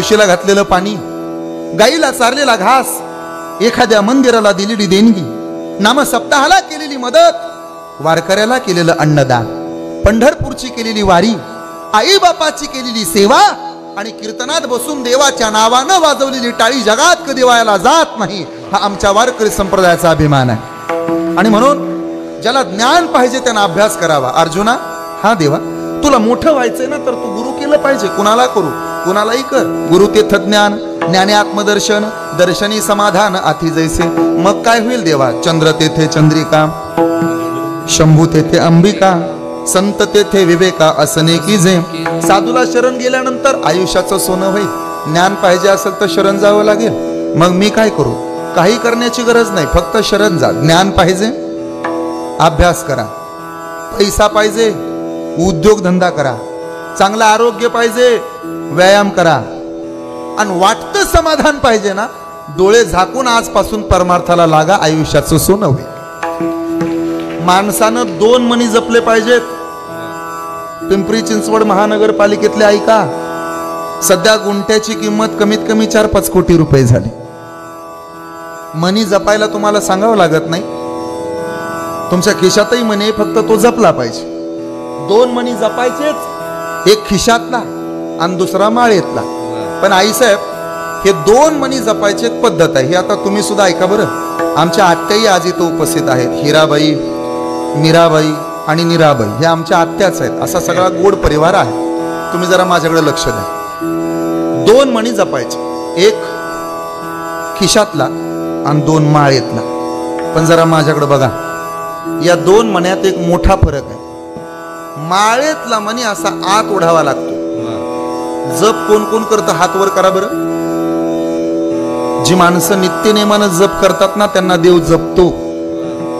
तुळशीला घातलेलं पाणी, गाईला चारलेला घास, एखाद्या मंदिराला दिलेली देणगी, नाम सप्ताहाला केलेली मदत, वारकऱ्याला केलेलं अन्नदान, पंढरपूरची केलेली वारी, आई बापाची केलेली सेवा आणि कीर्तनात बसून देवाच्या नावानं वाजवलेली टाळी जगात कधी वायाला जात नाही, हा आमच्या वारकरी संप्रदायाचा अभिमान आहे. आणि म्हणून ज्याला ज्ञान पाहिजे त्यानं अभ्यास करावा. अर्जुना, हा देवा, तुला मोठं व्हायचंय ना तर तू गुरु केलं पाहिजे. कुणाला करू? कुणालाही कर. गुरु तेथ ज्ञान, ज्ञाने आत्मदर्शन, दर्शनी समाधान आती जैसे. मग काय होईल देवा? चंद्र तेथे चंद्रिका, शंभू तेथे अंबिका, संत तेथे विवेका असने की जे. साधूला शरण गेल्यानंतर आयुष्याचं सोनं होईल. ज्ञान पाहिजे असेल तर शरण जावं लागेल. मग मी काय करू? काही करण्याची गरज नाही, फक्त शरण जा. ज्ञान पाहिजे, अभ्यास करा. पैसा पाहिजे, उद्योगधंदा करा. चांगलं आरोग्य पाहिजे, व्यायाम करा. आणि वाटतं समाधान पाहिजे ना, डोळे झाकून आजपासून परमार्थाला लागा. आयुष्याचं सोनं होईल. माणसानं 2 मणी जपले पाहिजेत. पिंपरी चिंचवड महानगरपालिकेतले ऐका, सध्या गुंठ्याची किंमत कमीत कमी 4-5 कोटी रुपये झाली. मनी जपायला तुम्हाला सांगावं लागत नाही. तुमच्या खिशातही मनी, फक्त तो जपला पाहिजे. 2 मणी जपायचेच, एक खिशातला आणि दुसरा माळेतला. पण आईसाहेब, हे 2 मणी जपायची एक पद्धत आहे. ही आता तुम्ही सुद्धा ऐका बरं. आमच्या आत्याही आज इथं उपस्थित आहेत. हिराबाई, मीराबाई आणि नीराबाई हे आमच्या आत्याच आहेत. असा सगळा गोड परिवार आहे. तुम्ही जरा माझ्याकडे लक्ष द्या. 2 मणी जपायचे, एक खिशातला आणि 2 माळेतला. पण जरा माझ्याकडे बघा, या 2 मण्यात एक मोठा फरक आहे. माळेतला मणी असा आत ओढावा लागतो. जप कोण कोण करतं? हात वर करा बरं. जी माणसं नित्यनेमानं जप करतात ना, त्यांना देव जपतो.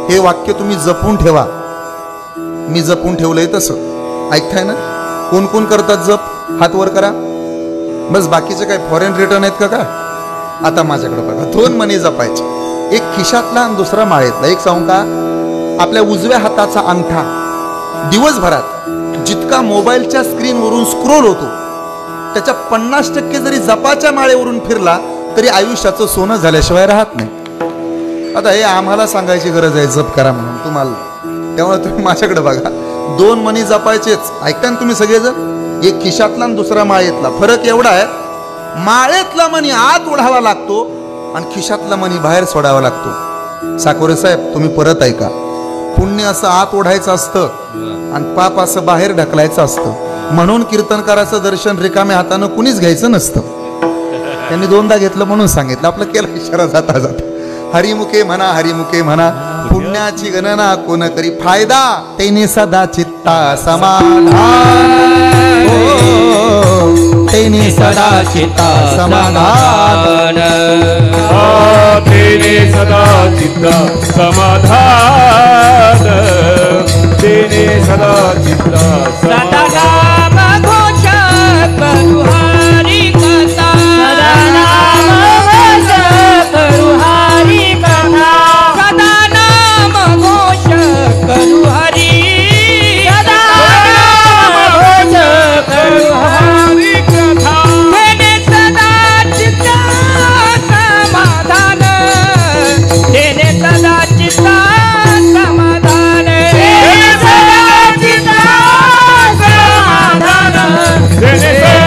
हे वाक्य तुम्ही जपून ठेवा. मी जपून ठेवलंय तसं. ऐकताय ना? कोण कोण करतात जप? हात वर करा. बस, बाकीचे काय फॉरेन रिटर्न आहेत का? आता माझ्याकडे बघा. 2 मणी जपायचे, एक खिशातला आणि दुसरा माळेतला. एक सांगू का? आपल्या उजव्या हाताचा अंगठा दिवसभरात जितका मोबाईलच्या स्क्रीनवरून स्क्रोल होतो, त्याच्या 50% जरी जपाच्या माळेवरून फिरला तरी आयुष्याचं सोनं झाल्याशिवाय राहत नाही. आता हे आम्हाला सांगायची गरज आहे जप करा म्हणून तुम्हाला. त्यामुळे तुम्ही माझ्याकडे बघा. 2 मणी जपायचेच. ऐकता ना तुम्ही सगळेजण? एक खिशातला आणि दुसरा माळेतला. फरक एवढा आहे, माळेतला मणी आत ओढावा लागतो आणि खिशातला मणी बाहेर सोडावा लागतो. साकोरे साहेब, तुम्ही परत ऐका. पुण्य असं आत ओढायचं असतं आणि पाप असं बाहेर ढकलायचं असतं. म्हणून कीर्तनकाराचं दर्शन रिकाम्या हातानं कुणीच घ्यायचं नसतं. त्यांनी 2दा घेतलं म्हणून सांगितलं. आपलं केला इशारा जाता जाता. हरिमुखे म्हणा, हरिमुखे म्हणा, पुण्याची गणना कोण करी फायदा, तेने सदा चित्ता समाधान. तेने सदा चित्ता समाधान. तेने सदा चित्ता समाधान. तेने सदा चित्ता समाधान. घोष करू हरी कथा. करू हरी कथा. सदा नाम घोष करू हरी. सदा नाम घोष करू हरी कथा. तेने सदा चित्ता समाधान. तेने सदा चित्ता समाधान. तेने सदा चित्ता समाधान. तेने सदा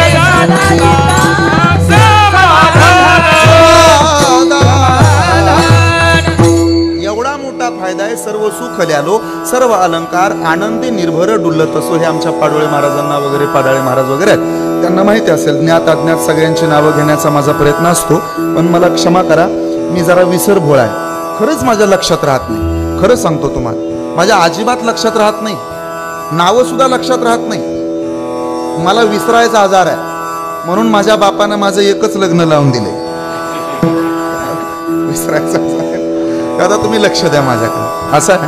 एवढा मोठा फायदा आहे. सर्व सुख ल्यालो, सर्व अलंकार आनंदी निर्भर डुलत असो. हे आमच्या पाडोळे महाराजांना वगैरे, पाडाळे महाराज वगैरे आहेत, त्यांना माहिती असेल. ज्ञात अज्ञात सगळ्यांची नावं घेण्याचा माझा प्रयत्न असतो. पण मला क्षमा करा, मी जरा विसरभोळा आहे. खरंच माझ्या लक्षात राहत नाही. खरं सांगतो तुम्हाला, माझ्या अजिबात लक्षात राहत नाही. नावं सुद्धा लक्षात राहत नाही. मला विसरायचा आजार आहे. म्हणून माझ्या बापानं माझं एकच लग्न लावून दिले. विसरायचा आजार आहे. आता तुम्ही लक्ष द्या माझ्याकडे. असं आहे,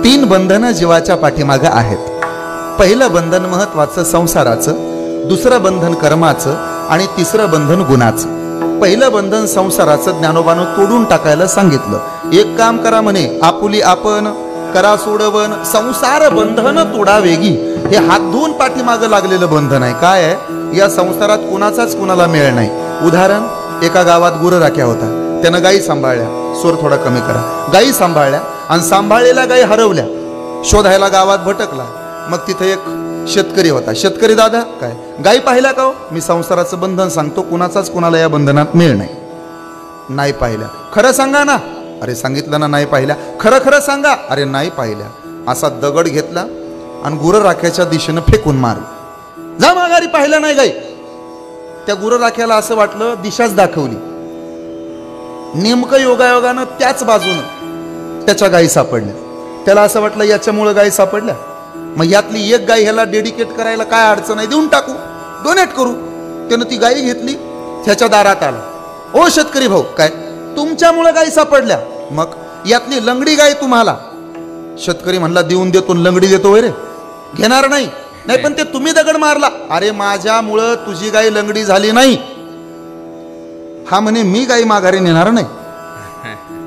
3 बंधनं जीवाच्या पाठीमागे आहेत. पहिलं बंधन महत्वाचं संसाराचं, दुसरं बंधन कर्माचं आणि तिसरं बंधन गुणाचं. पहिलं बंधन संसाराचं ज्ञानोबानं तोडून टाकायला सांगितलं. एक काम करा म्हणे, आपुली आपण करा सोडवन, संसार बंधन तोडा वेगी. हे हात धुवून पाठीमागं लागलेलं बंधन आहे. काय आहे? या संसारात कुणाचाच कुणाला मेळ नाही. उदाहरण, एका गावात गुरराख्या होता. त्यानं गायी सांभाळल्या. स्वर थोडा कमी करा. गायी सांभाळल्या आणि सांभाळलेल्या गायी हरवल्या. शोधायला गावात भटकला. मग तिथे एक शेतकरी होता. शेतकरी दादा, काय गायी पाहिल्या का हो? मी संसाराचं बंधन सांगतो, कुणाचाच कुणाला या बंधनात मेळ नाही. नाही पाहिल्या. खरं सांगा ना. अरे सांगितलं ना नाही पाहिल्या. खरं खरं सांगा. अरे नाही पाहिल्या. असा दगड घेतला आणि गुरराख्याच्या दिशेनं फेकून मारला. जा माघारी, पाहिल्या नाही गाई. त्या गुरराख्याला असं वाटलं दिशाच दाखवली. नेमकं योगायोगानं त्याच बाजूनं त्याच्या गायी सापडल्या. त्याला असं वाटलं याच्यामुळं गायी सापडल्या, मग यातली एक गाय ह्याला डेडिकेट करायला काय अडचण आहे, देऊन टाकू, डोनेट करू. त्यानं ती गायी घेतली, त्याच्या दारात आला. ओ शेतकरी भाऊ, काय तुमच्यामुळे गायी सापडल्या, मग यातली लंगडी गाय तुम्हाला. शेतकरी म्हणला देऊन देतो, लंगडी देतो रे, घेणार नाही. नाही पण ते तुम्ही दगड मारला. अरे माझ्यामुळं तुझी गाय लंगडी झाली नाही. हा म्हणे मी गाई माघारी नेणार नाही.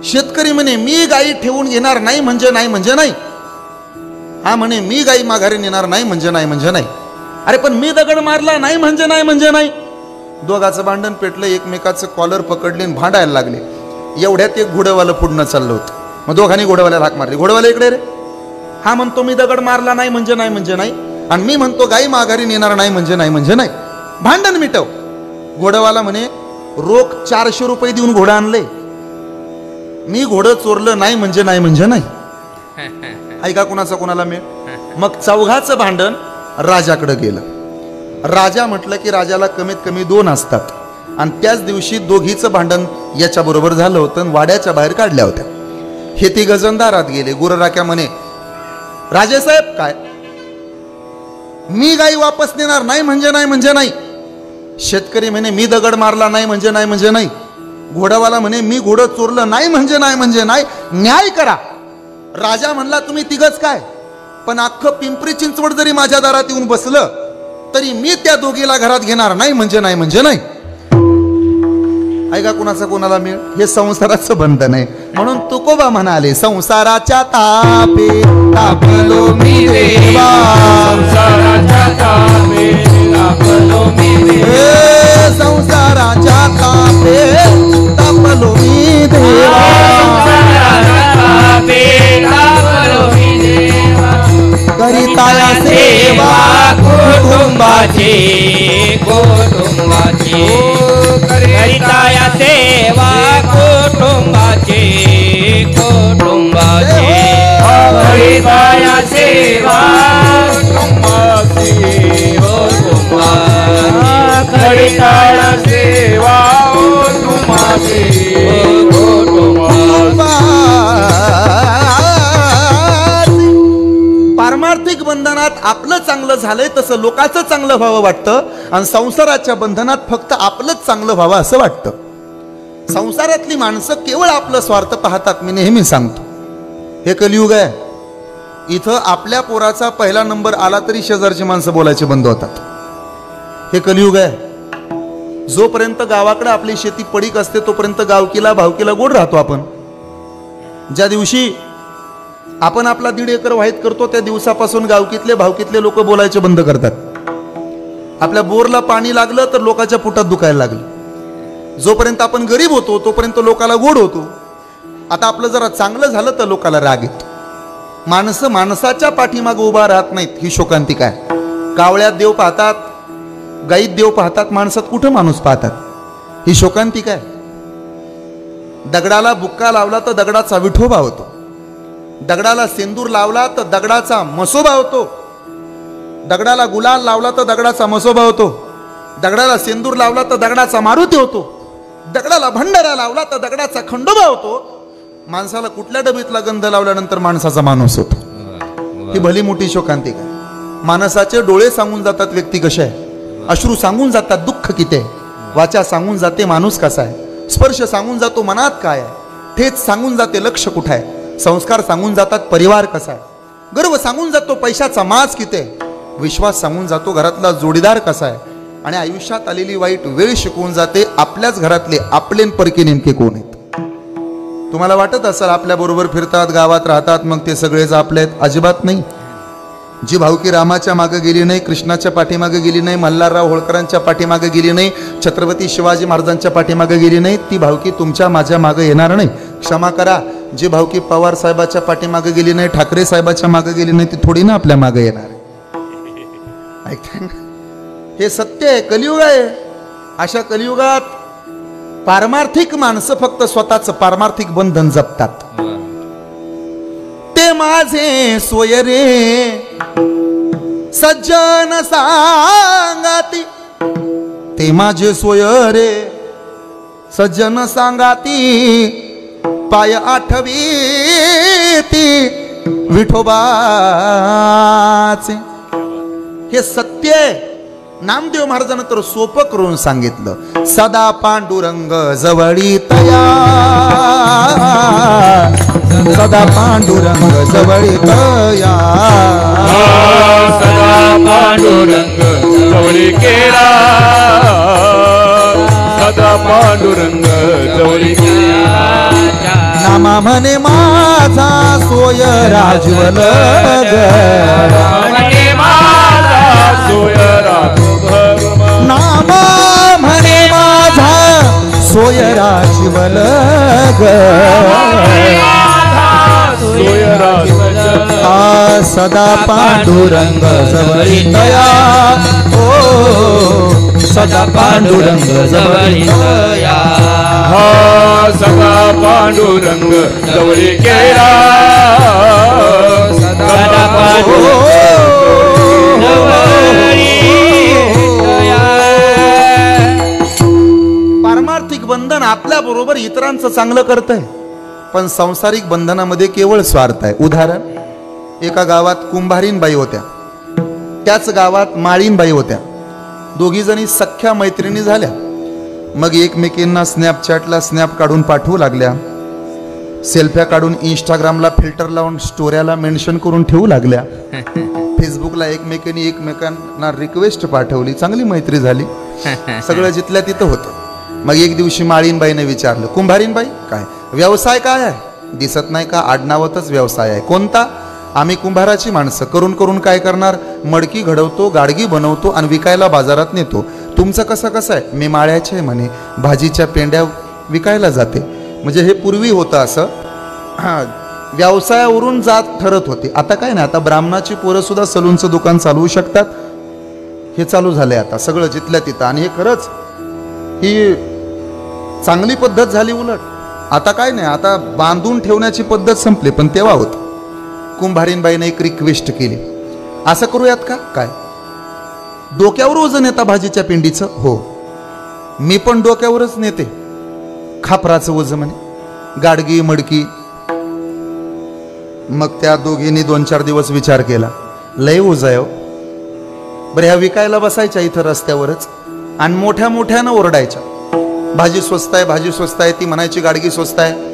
शेतकरी म्हणे मी गाई ठेवून घेणार नाही म्हणजे नाही म्हणजे नाही. हा म्हणे मी गाई माघारी नेणार नाही म्हणजे नाही म्हणजे नाही. अरे पण मी दगड मारला नाही म्हणजे नाही म्हणजे नाही. दोघाचं भांडण पेटलं. एकमेकाचं कॉलर पकडले आणि भांडायला लागले. एवढ्यात एक घोडेवालं पुढनं चाललं होतं. मग दोघांनी घोडेवाल्याला हाक मारली. घोडेवाला इकडे रे. हा म्हणतो मी दगड मारला नाही म्हणजे नाही म्हणजे नाही, आणि मी म्हणतो गाई माघारी नेणार नाही म्हणजे नाही म्हणजे नाही. भांडण मिटव. घोडेवाला म्हणे रोख 400 रुपये देऊन घोडं आणले, मी घोडं चोरलं नाही म्हणजे नाही म्हणजे नाही. ऐका कुणाचा कुणाला मिळ. मग चौघाचं भांडण राजाकडे गेलं. राजा म्हटलं की राजाला कमीत कमी 2 असतात, आणि त्याच दिवशी दोघीचं भांडण याच्या बरोबर झालं होतं. वाड्याच्या बाहेर काढल्या होत्या. हे ती गजनदारात गेले. गुरराख्या म्हणे राजेसाहेब, काय मी गाई वापस नेणार नाही म्हणजे नाही म्हणजे नाही. शेतकरी म्हणे मी दगड मारला नाही म्हणजे नाही म्हणजे नाही. घोडावाला म्हणे मी घोडं चोरलं नाही म्हणजे नाही म्हणजे नाही. न्याय करा. राजा म्हणला तुम्ही तिघच काय, पण अख्खं पिंपरी चिंचवड जरी माझ्या दारात येऊन बसलं तरी मी त्या दोघीला घरात घेणार नाही म्हणजे नाही म्हणजे नाही. ऐका कुणाचा कोणाला मिळ. हे संसाराचं बंधन आहे. म्हणून तुकोबा म्हणाले संसाराच्या तापे तापलो मी देवा, संसाराच्या तापे तापलो मी देवा, संसाराच्या तापे तापलो मी देवा, करिताया सेवा कुटुंबाची कुटुंबाची करिताया सेवा कुटुंबाची कुटुंबाची करिताया सेवा कुटुंबाची कुटुंबाची करिताया सेवा कुटुंबाची पारमार्थिक बंधनात आपलं चांगलं झालंय तसं लोकांचं चांगलं व्हावं वाटतं, आणि संसाराच्या बंधनात फक्त आपलंच चांगलं व्हावं असं वाटतं. संसारातली माणसं केवळ आपलं स्वार्थ पाहतात. मी नेहमी सांगतो हे कलियुग आहे. इथं आपल्या पोराचा पहिला नंबर आला तरी शेजारची माणसं बोलायचे बंद होतात. हे कलियुग आहे. जोपर्यंत गावाकडे आपली शेती पडीक असते तोपर्यंत गावकीला भावकीला गोड राहतो आपण. ज्या दिवशी आपण आपला 1.5 एकर वाहित करतो त्या दिवसापासून गावकीतले भावकीतले लोक बोलायचे बंद करतात. आपल्या बोरला पाणी लागलं तर लोकांच्या पोटात दुखायला लागलं. जोपर्यंत आपण गरीब होतो तोपर्यंत लोकाला गोड होतो. आता आपलं जरा चांगलं झालं तर लोकाला राग येतो. माणसं माणसाच्या पाठीमागे उभा राहत नाहीत. ही शोकांतिक आहे. कावळ्यात देव पाहतात, गाईत देव पाहतात, माणसात कुठं माणूस पाहतात. ही शोकांतिक आहे. दगडाला बुक्का लावला तर दगडाचा विठोबा होतो. दगडाला सिंदूर लावला तर दगडाचा मसोबा होतो. दगडाला गुलाल लावला तर दगडाचा मसोबा होतो. दगडाला सिंदूर लावला तर दगडाचा मारुती होतो. दगडाला भंडारा लावला तर दगडाचा खंडोबा होतो. माणसाला कुठल्या डबीतला गंध लावल्यानंतर माणसाचा माणूस होतो. ही भली मोठी शोकांतिक आहे. माणसाचे डोळे सांगून जातात व्यक्ती कशा आहे, अश्रू सांगून जातात दुःख किती आहे, वाचा सांगून जाते माणूस कसा आहे, स्पर्श सांगून जातो मनात काय आहे, ठेच सांगून जाते लक्ष कुठं आहे, संस्कार सांगून जातात परिवार कसा आहे, गर्व सांगून जातो पैशाचा माज किती आहे, विश्वास सांगून जातो घरातला जोडीदार कसा आहे, आणि आयुष्यात आलेली वाईट वेळ शिकवून जाते आपल्याच घरातले आपले परके नेमके कोण आहेत. तुम्हाला वाटत असेल आपल्या बरोबर फिरतात, गावात राहतात, मग ते सगळेच आपले आहेत. अजिबात नाही. जी भावकी रामाच्या मागे गेली नाही, कृष्णाच्या पाठीमागे गेली नाही, मल्हारराव होळकरांच्या पाठीमागे गेली नाही, छत्रपती शिवाजी महाराजांच्या पाठीमागे गेली नाही, ती भावकी तुमच्या माझ्या मागे येणार नाही. क्षमा करा, जी भावकी पवार साहेबाच्या पाठीमागे गेली नाही, ठाकरे साहेबाच्या मागे गेली नाही, ती थोडी ना आपल्या मागे येणार आहे. ऐकताय ना? हे सत्य आहे, कलियुग आहे. अशा कलियुगात पारमार्थिक माणसं फक्त स्वतःच पारमार्थिक बंधन जपतात. ते माझे सोय रे सज्जन सांगाती, ते माझे सोय रे सज्जन सांगाती, पाय आठवीती विठोबाचे. हे सत्य आहे. नामदेव महाराजांना तर सोपं करून सांगितलं. सदा पांडुरंग जवळी तया, सदा पांडुरंग जवळी तया, सदा पांडुरंग जवळी केला, सदा पांडुरंग जवळी केला. नामा म्हणे माझा सोय राजवल ग, म्हणे माझा सोय नामा म्हणे माझा सोय राजवल ग, सोय आ सदा पांडुरंग जवळी तया, ओ सदा पांडुरंग जवळी तया. हा सदा पांडुरंग जवळी केला, सदा पांडुरंग पारमार्थिक बंधन आपल्या बरोबर इतरांचं चांगलं करतंय, पण सांसारिक बंधनामध्ये केवळ स्वार्थ आहे. उदाहरण, एका गावात कुंभारीनबाई होत्या, त्याच गावात माळीनबाई होत्या. दोघी जणी सख्या मैत्रिणी झाल्या. मग एकमेकींना स्नॅपचॅटला स्नॅप काढून पाठवू लागल्या, सेल्फ्या काढून इंस्टाग्रामला फिल्टर लावून स्टोऱ्याला मेन्शन करून ठेवू लागल्या, फेसबुकला एकमेकांनी एकमेकांना रिक्वेस्ट पाठवली, चांगली मैत्री झाली. सगळं जिथल्या तिथं होतं. मग एक दिवशी माळीनबाईने विचारलं, कुंभारीनबाई काय व्यवसाय काय आहे? दिसत नाही का आडनावातच व्यवसाय आहे. कोणता? आम्ही कुंभाराची माणसं, करून करून काय करणार, मडकी घडवतो, गाडगी बनवतो आणि विकायला बाजारात नेतो. तुमचं कसं कसं आहे? मी माळ्याचे म्हणे, भाजीच्या पेंड्या विकायला जाते. म्हणजे हे पूर्वी होतं असं, व्यवसायावरून जात ठरत होते. आता काय नाही, आता ब्राह्मणाची पोरं सुद्धा सलूनचं दुकान चालवू शकतात. हे चालू झालंय आता सगळं जिथल्या तिथं. आणि हे खरंच ही चांगली पद्धत झाली. उलट आता काय नाही, आता बांधून ठेवण्याची पद्धत संपली, पण तेव्हा होत. कुंभारीनबाईने एक रिक्वेस्ट केली, असं करूयात का? काय डोक्यावर वजन येता भाजीच्या पेंडीचं? हो, मी पण डोक्यावरच नेते खापराचं वजन म्हणे, गाडगी मडकी. मग त्या दोघींनी 2-4 दिवस विचार केला, लय ओझं आहे. बरं, ह्या विकायला बसायच्या इथं रस्त्यावरच आणि मोठ्या मोठ्यानं ओरडायच्या, भाजी स्वस्त आहे, भाजी स्वस्त आहे. ती म्हणायची गाडगी स्वस्त आहे.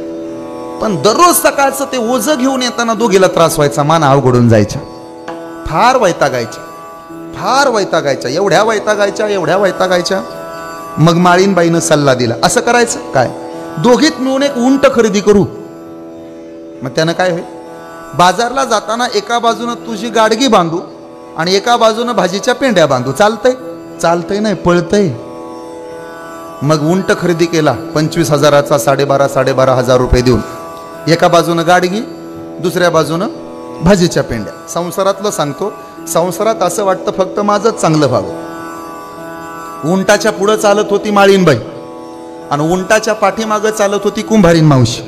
पण दररोज सकाळचं ते ओझं घेऊन येताना दोघीला त्रास व्हायचा, मान अवघडून जायच्या, फार वैतागायच्या, फार वैतागायच्या, एवढ्या वैतागायच्या. मग माळीनबाईनं सल्ला दिला, असं करायचं काय, दोघीत मिळून एक उंट खरेदी करू. मग त्यानं काय होईल, बाजारला जाताना एका बाजूनं तुझी गाडगी बांधू आणि एका बाजूनं भाजीच्या पेंड्या बांधू. चालतंय? चालतंय नाही, पळतंय. मग उंट खरेदी केला 25,000चा, 12,500 रुपये देऊन. एका बाजूनं गाडगी, दुसऱ्या बाजूनं भाजीच्या पेंड्या. संसारातलं सांगतो, संसारात असं वाटतं फक्त माझंच चांगलं व्हावं. उंटाच्या पुढं चालत होती माळीनबाई आणि उंटाच्या पाठीमागं चालत होती कुंभारीन मावशी.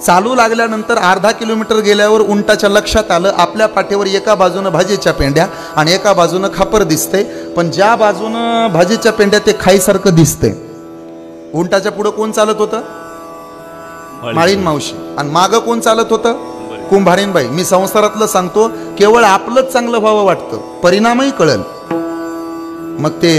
चालू लागल्यानंतर अर्धा किलोमीटर गेल्यावर उंटाच्या लक्षात आलं, आपल्या पाठीवर एका बाजूनं भाजीच्या पेंड्या आणि एका बाजूनं खापर दिसते, पण ज्या बाजूनं भाजीच्या पेंड्या ते खाईसारखं दिसते. उंटाच्या पुढं कोण चालत होतं? माळीन मावशी. आणि मागं कोण चालत होतं? कुंभारीनबाई. मी संसारातलं सांगतो, केवळ आपलंच चांगलं व्हावं वाटतं, परिणामही कळल. मग ते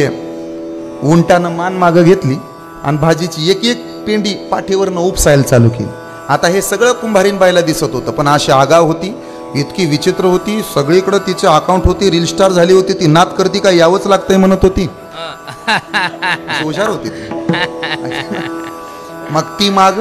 उंटानं मान मागं घेतली आणि भाजीची एक एक पेंडी पाठीवरनं उपसायला चालू केली. आता हे सगळं कुंभारीनबाईला दिसत होतं, पण अशी आगाव होती, इतकी विचित्र होती, सगळीकडं तिचे अकाउंट होती, रील स्टार झाली होती. ती नात करती का यावंच लागतंय म्हणत होती, हुशार होती ती. मग ती माग,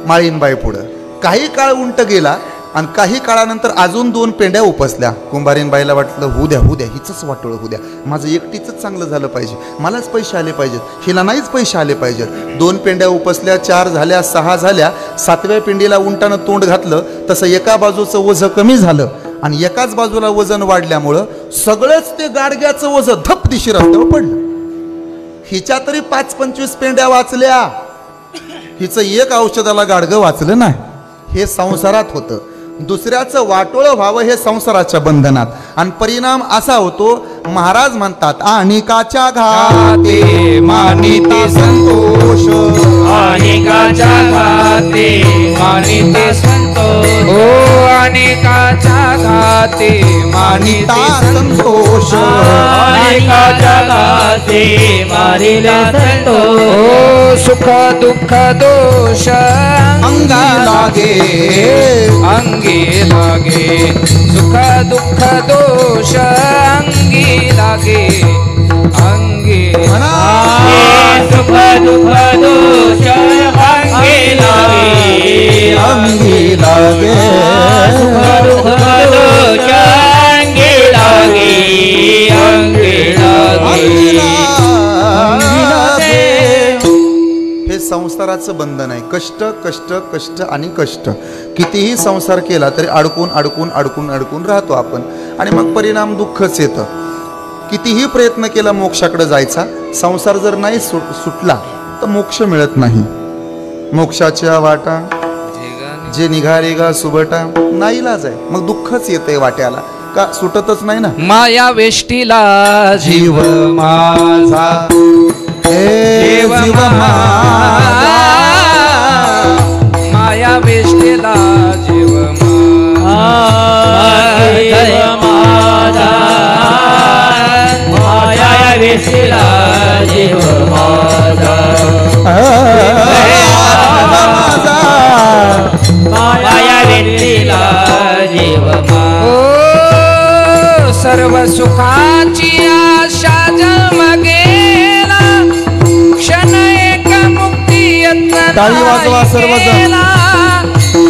माळीनबाई पुढं. काही काळ उंट गेला, आणि काही काळानंतर अजून 2 पेंड्या उपसल्या. कुंभारीन बाईला वाटलं होऊ द्या हिचंच वाटोळं होऊ द्या, माझं एकटीच चांगलं झालं पाहिजे, मलाच पैसे आले पाहिजेत, हिला नाहीच पैसे आले पाहिजेत. 2 पेंड्या उपसल्या, 4 झाल्या, 6 झाल्या. 7व्या पेंडीला उंटानं तोंड घातलं तसं एका बाजूचं ओझं कमी झालं आणि एकाच बाजूला वजन वाढल्यामुळं सगळंच ते गाडग्याचं ओझं धप दिशी रस्त्यावर पडलं. हिच्या तरी 5-25 पेंड्या वाचल्या, हिचं एक औषधाला गाडगं वाचलं नाही. हे संसारात होतं. दुसऱ्याचं वाटोळं व्हावं हे संसाराच्या बंधनात, आणि परिणाम असा होतो. महाराज म्हणतात अनेकाच्या घाते मानिते संतोष, अनेकाच्या घाते मानिते संतोष, हो अनेकाच्या घाते मानिता मानिते संतोष. अनेकाच्या घाते मानिते संतोष, हो सुख दुःख दोष अंगी लागे, अंगी लागे, सुख दुःख दोष अंगी लागे, अंगी म्हणा. सुख दुःख दोष अंगी लागे, अंगी लागे, सुख दुःख दोष अंगी लागे, अंगी लागे. हे संसाराचं बंधन आहे. कष्ट कष्ट कष्ट आणि कष्ट. कितीही संसार केला तरी अडकून अडकून अडकून अडकून राहतो आपण, आणि मग परिणाम दुःखच येतं. कितीही प्रयत्न केला मोक्षाकडे जायचा, संसार जर नाही सुटला तर मोक्ष मिळत नाही. मोक्षाच्या वाटा जे निघाले गा सुबटा, नाईलाज आहे. मग दुःखच येतंय वाट्याला, का सुटतच नाही ना. माया वेष्टीला जीव माझा, जीव माझा, माया वेष्टीला जीव माझा, माया वेष्टीला जीव माझा, माया वेष्टीला जीव माझा. सर्व सुखाची आशा जन्म गेला, क्षण एक मुक्ती टाळी वाजवा सर्वजण.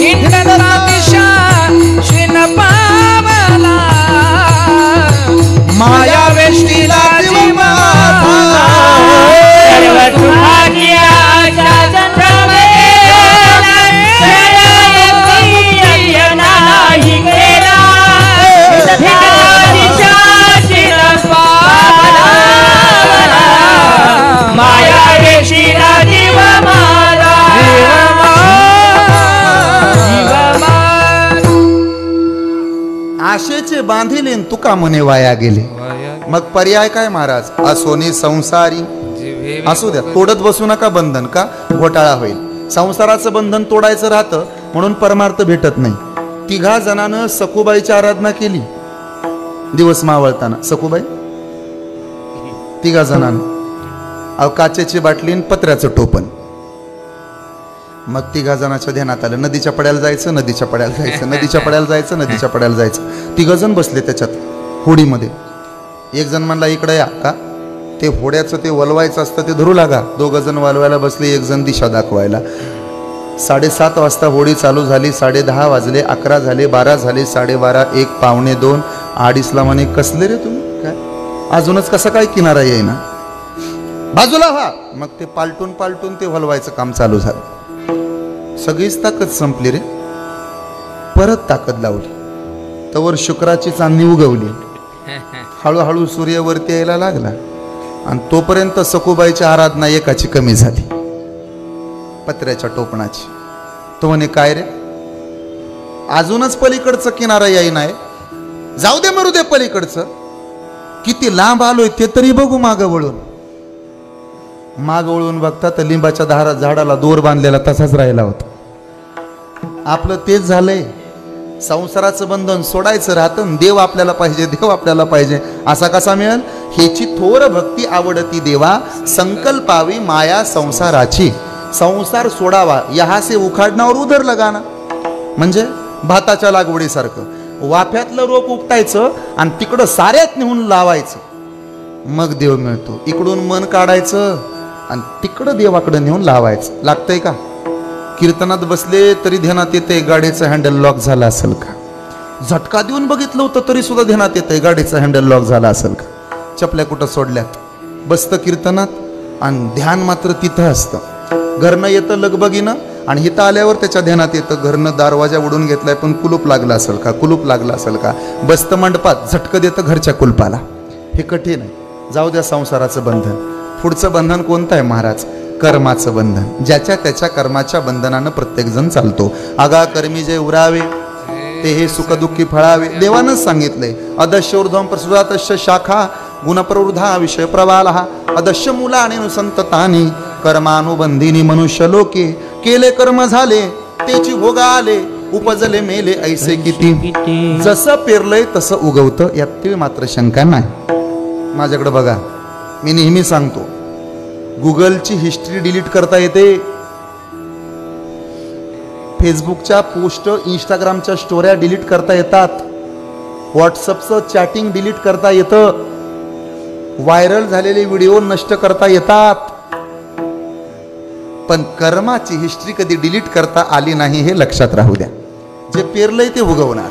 हिंडता दिशा शिन पावला, माया वेष्टीला जीव माझा. सर्व सुखाची आशा जन्म गेला, क्षण एक नाही गेला, माया वेशीला जीव माझा, आशेचे बांधिले न तुका मने वाया गेले. मग पर्याय काय महाराज? असोनी संसारी, असू द्या, तोडत बसू नका बंधन, का घोटाळा होईल. संसाराचं बंधन तोडायचं राहतं म्हणून परमार्थ भेटत नाही. 3 जणांनं सखुबाईची आराधना केली दिवस मावळताना. सखुबाई 3 जणांना काचेची बाटली आणि पत्र्याचं टोपण. मग 3 जणांच्या ध्यानात आलं, नदीच्या पड्याला जायचं, नदीच्या पड्याला जायचं, नदीच्या पड्याला जायचं, नदीच्या पड्याला जायचं. 3 जण बसले त्याच्यात होडीमध्ये. एक जण म्हणला इकडे या, का ते होड्याचं ते वलवायचं असतं ते धरू लागा. 2 जण वलवायला बसले, 1 जण दिशा दाखवायला. 7:30 वाजता होडी चालू झाली. 10:30 वाजले, 11 झाले, 12 झाले, 12:30, 1, पावणे 2, 2:30ला म्हणे कसले रे तुम्ही, काय अजूनच कसा काय किनारा येईना, बाजूला व्हा. मग ते पालटून पालटून ते हलवायचं काम चालू झालं. सगळीच ताकद संपली रे. परत ताकद लावली, तवर शुक्राची चांदणी उगवली. हळूहळू सूर्य वरती यायला लागला, आणि तोपर्यंत सखुबाईची आराधना एकाची कमी झाली, पत्र्याच्या टोपणाची. तो म्हणे काय रे, अजूनच पलीकडचं किनारा येईना आहे, जाऊ दे मरू दे पलीकडचं. किती लांब आलोय ते तरी बघू. माग वळून बघता तर लिंबाच्या झाडाला दोर बांधलेला तसाच राहिला होता. आपलं तेच झालंय. संसाराचं बंधन सोडायचं राहतं. देव आपल्याला पाहिजे, देव आपल्याला पाहिजे, असा कसा मिळेल? हेची थोर भक्ती आवडती देवा, संकल्पावी माया संसाराची. संसार सोडावा यहासे उखाडण्यावर उधर लगाना. म्हणजे भाताच्या लागवडीसारखं वाफ्यातलं रोप उपटायचं आणि तिकडं साऱ्यात नेऊन लावायचं, मग देव मिळतो. इकडून मन काढायचं आणि तिकडं देवाकडं नेऊन लावायचं. लागतंय का? कीर्तनात बसले तरी ध्यानात येते गाडीचं हँडल लॉक झाला असेल का. झटका देऊन बघितलं होतं तरी सुद्धा ध्यानात येते गाडीचं हँडल लॉक झाला असेल का. चपल्या कुठं सोडल्यात. बसतं कीर्तनात आणि ध्यान मात्र तिथं असतं. घरनं येतं लगबगीनं आणि इथं आल्यावर त्याच्या ध्यानात येतं घरनं दरवाजा उडून घेतलाय पण कुलूप लागला असेल का, कुलूप लागला असेल का. बसतं मंडपात झटकं देतं घरच्या कुलपाला. हे कठीण आहे. जाऊ द्या संसाराचं बंधन. पुढचं बंधन कोणतं आहे महाराज? कर्माचं बंधन. ज्याच्या त्याच्या कर्माच्या बंधनानं प्रत्येकजण चालतो. आगा कर्मी जे उरावे ते हे सुखदुःखी फळावे. देवानंच सांगितलंय अदश्य ऊर्ध्वं प्रसुरातश्च शाखा गुणप्रवृद्धा विषय प्रवालहा अदश्य मूलानि नुसंततानि कर्मानुबंधिनी मनुष्य लोके. केले कर्म झाले तेची भोगा आले उपजले मेले ऐसे किती. जसं पेरलंय तसं उगवतं यात तीळ मात्र शंका नाही. माझ्याकडे बघा, मी नेहमी सांगतो गुगलची हिस्ट्री डिलीट करता येते, फेसबुकच्या पोस्ट इंस्टाग्रामच्या स्टोऱ्या डिलीट करता येतात, व्हॉट्सअपचं चॅटिंग डिलीट करता येतं, व्हायरल झालेले व्हिडिओ नष्ट करता येतात, पण कर्माची हिस्ट्री कधी डिलीट करता आली नाही हे लक्षात राहू द्या. जे पेरलंय ते उगवणार.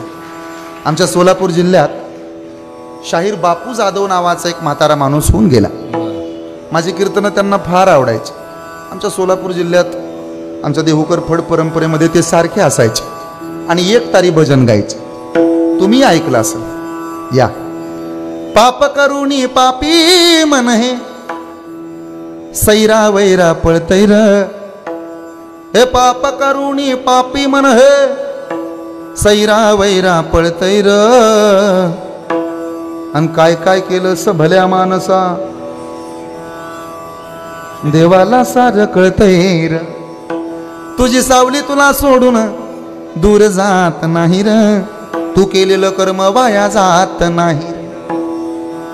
आमच्या सोलापूर जिल्ह्यात शाहीर बापू जाधव नावाचा एक म्हातारा माणूस होऊन गेला. माझी कीर्तनं त्यांना फार आवडायची. आमच्या सोलापूर जिल्ह्यात आमच्या देहूकर फड परंपरेमध्ये ते सारखे असायचे आणि एक तारी भजन गायचे. तुम्ही ऐकलं असेल. या पाप करुणी पापी मन हे सैरा वैरा पळतैर. हे पाप करुणी पापी मन हे सैरा वैरा पळतैर. आणि काय काय केलं स भल्या मानसा देवाला सार कळतैर. तुझी सावली तुला सोडून दूर जात नाही र. तू केलेलं कर्म वाया जात नाही.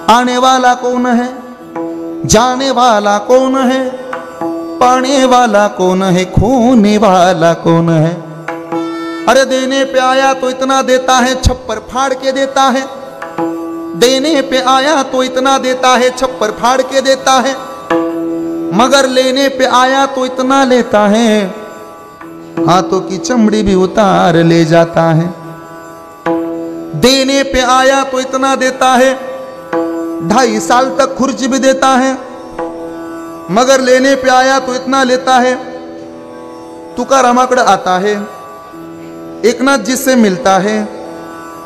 आने वाला कौन है जाने वाला कौन है पाने वाला कौन है खोने वाला कौन है. अरे देने पे आया तो इतना देता है छप्पर फाड़ के देता है. देने पे आया तो इतना देता है छप्पर फाड़ के देता है. मगर लेने पे आया तो इतना लेता है हाथों की चमड़ी भी उतार ले जाता है. देने पे आया तो इतना देता है 2.5 साल तक खुर्ज भी देता है. मगर लेने पे आया तो इतना लेता है. तुकारामाकडे आता है एकनाथ जी से मिलता है.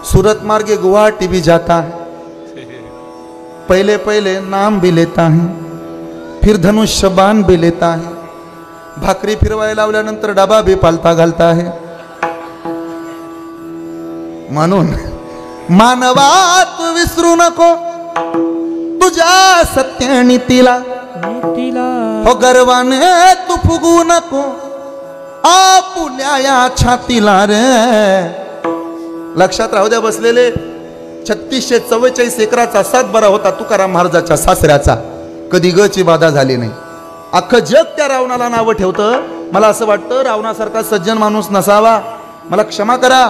सूरत मार्गे गुवाहाटी भी जाता है. पहले पहले नाम भी लेता है फिर धनुष्य बाण भी लेता है. भाकरी फिरवायला लावल्यानंतर डबा भी पालता घालता है. म्हणून मानवा तू विसरू नको तुझ्या सत्यनीतीला. हो गर्वाने तू फुगू नको आपुल्या या छातीला रे. लक्षात राहू द्या बसलेले. 3644 एकराचा सातबारा होता तुकाराम महाराजाच्या सासऱ्याचा. कधी गची बाधा झाली नाही. अख्खं जग त्या रावणाला नावं ठेवतं. मला असं वाटतं रावणासारखा सज्जन माणूस नसावा. मला क्षमा करा.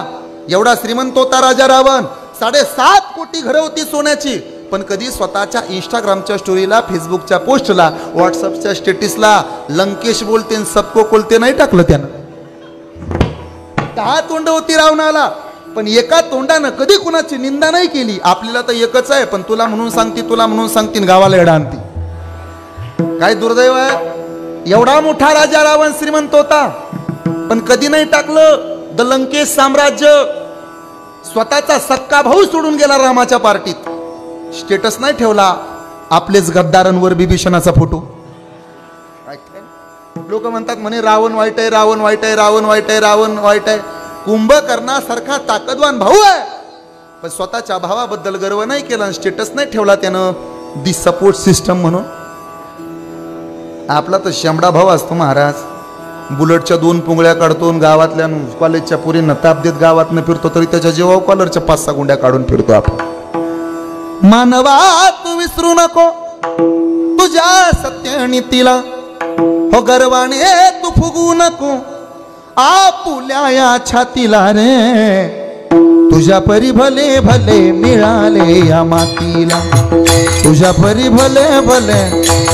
एवढा श्रीमंत होता राजा रावण. 7.5 कोटी घरं होती सोन्याची. पण कधी स्वतःच्या इंस्टाग्रामच्या स्टोरीला फेसबुकच्या पोस्टला व्हॉट्सअपच्या स्टेटसला लंकेश बोलते सबको कोलते नाही टाकलं त्यानं. 10 तोंड होती रावणाला पण एका तोंडानं कधी कुणाची निंदा नाही केली. आपल्याला तर एकच आहे पण तुला म्हणून सांगती तुला म्हणून सांगतीन गावाला एडा आणती. काय दुर्दैव आहे. एवढा मोठा राजा रावण श्रीमंत होता पण कधी नाही टाकलं द लंकेश साम्राज्य. स्वतःचा सक्का भाऊ सोडून गेला रामाच्या पार्टीत. स्टेटस नाही ठेवला आपलेच गद्दारांवर बिभीषणाचा फोटो. लोक म्हणतात म्हणे रावण वाईट आहे रावण वाईट आहे रावण वाईट आहे रावण वाईट आहे. कुंभकर्णासारखा ताकदवान भाऊ आहे पण स्वतःच्या भावाबद्दल गर्व नाही केला. स्टेटस नाही ठेवला त्यानं दी सपोर्ट सिस्टम म्हणून. आपला तर शेंबडा भाऊ असतो महाराज. बुलेटच्या 2 पुंगळ्या काढतो गावातल्या कॉलेजच्या पुरींना ताप देत गावातनं फिरतो तरी त्याच्या जेव्हा कॉलरच्या 5-6 गुंड्या काढून फिरतो आपण. मानवा तू विसरू नको तुझ्या सत्यनीतीला. हो गर्वाने तू फुगू नको आपुल्या या छातीला रे. तुझ्या परी भले भले मिळाले या मातीला, तुझ्या परी भले भले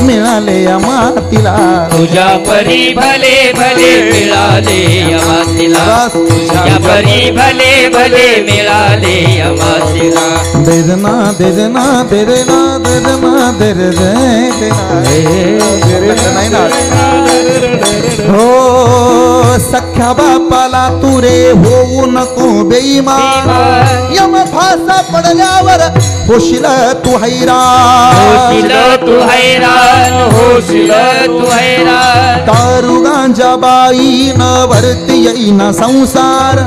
मिळाले या मातीला, तुझ्या परी भले भले मिळाले या मातीला, तुझ्या परी भले भले मिळाले या मातीला. देदना देदना देदना देदना देदना नाही ना हो सख्या बापाला तू रे होऊ नको बेईमान, यम फासा पडल्यावर होशील तू हैराण, होशील तू हैराण, होशील तू हैराण. दारू गांजा बाईन वरती येईना संसार,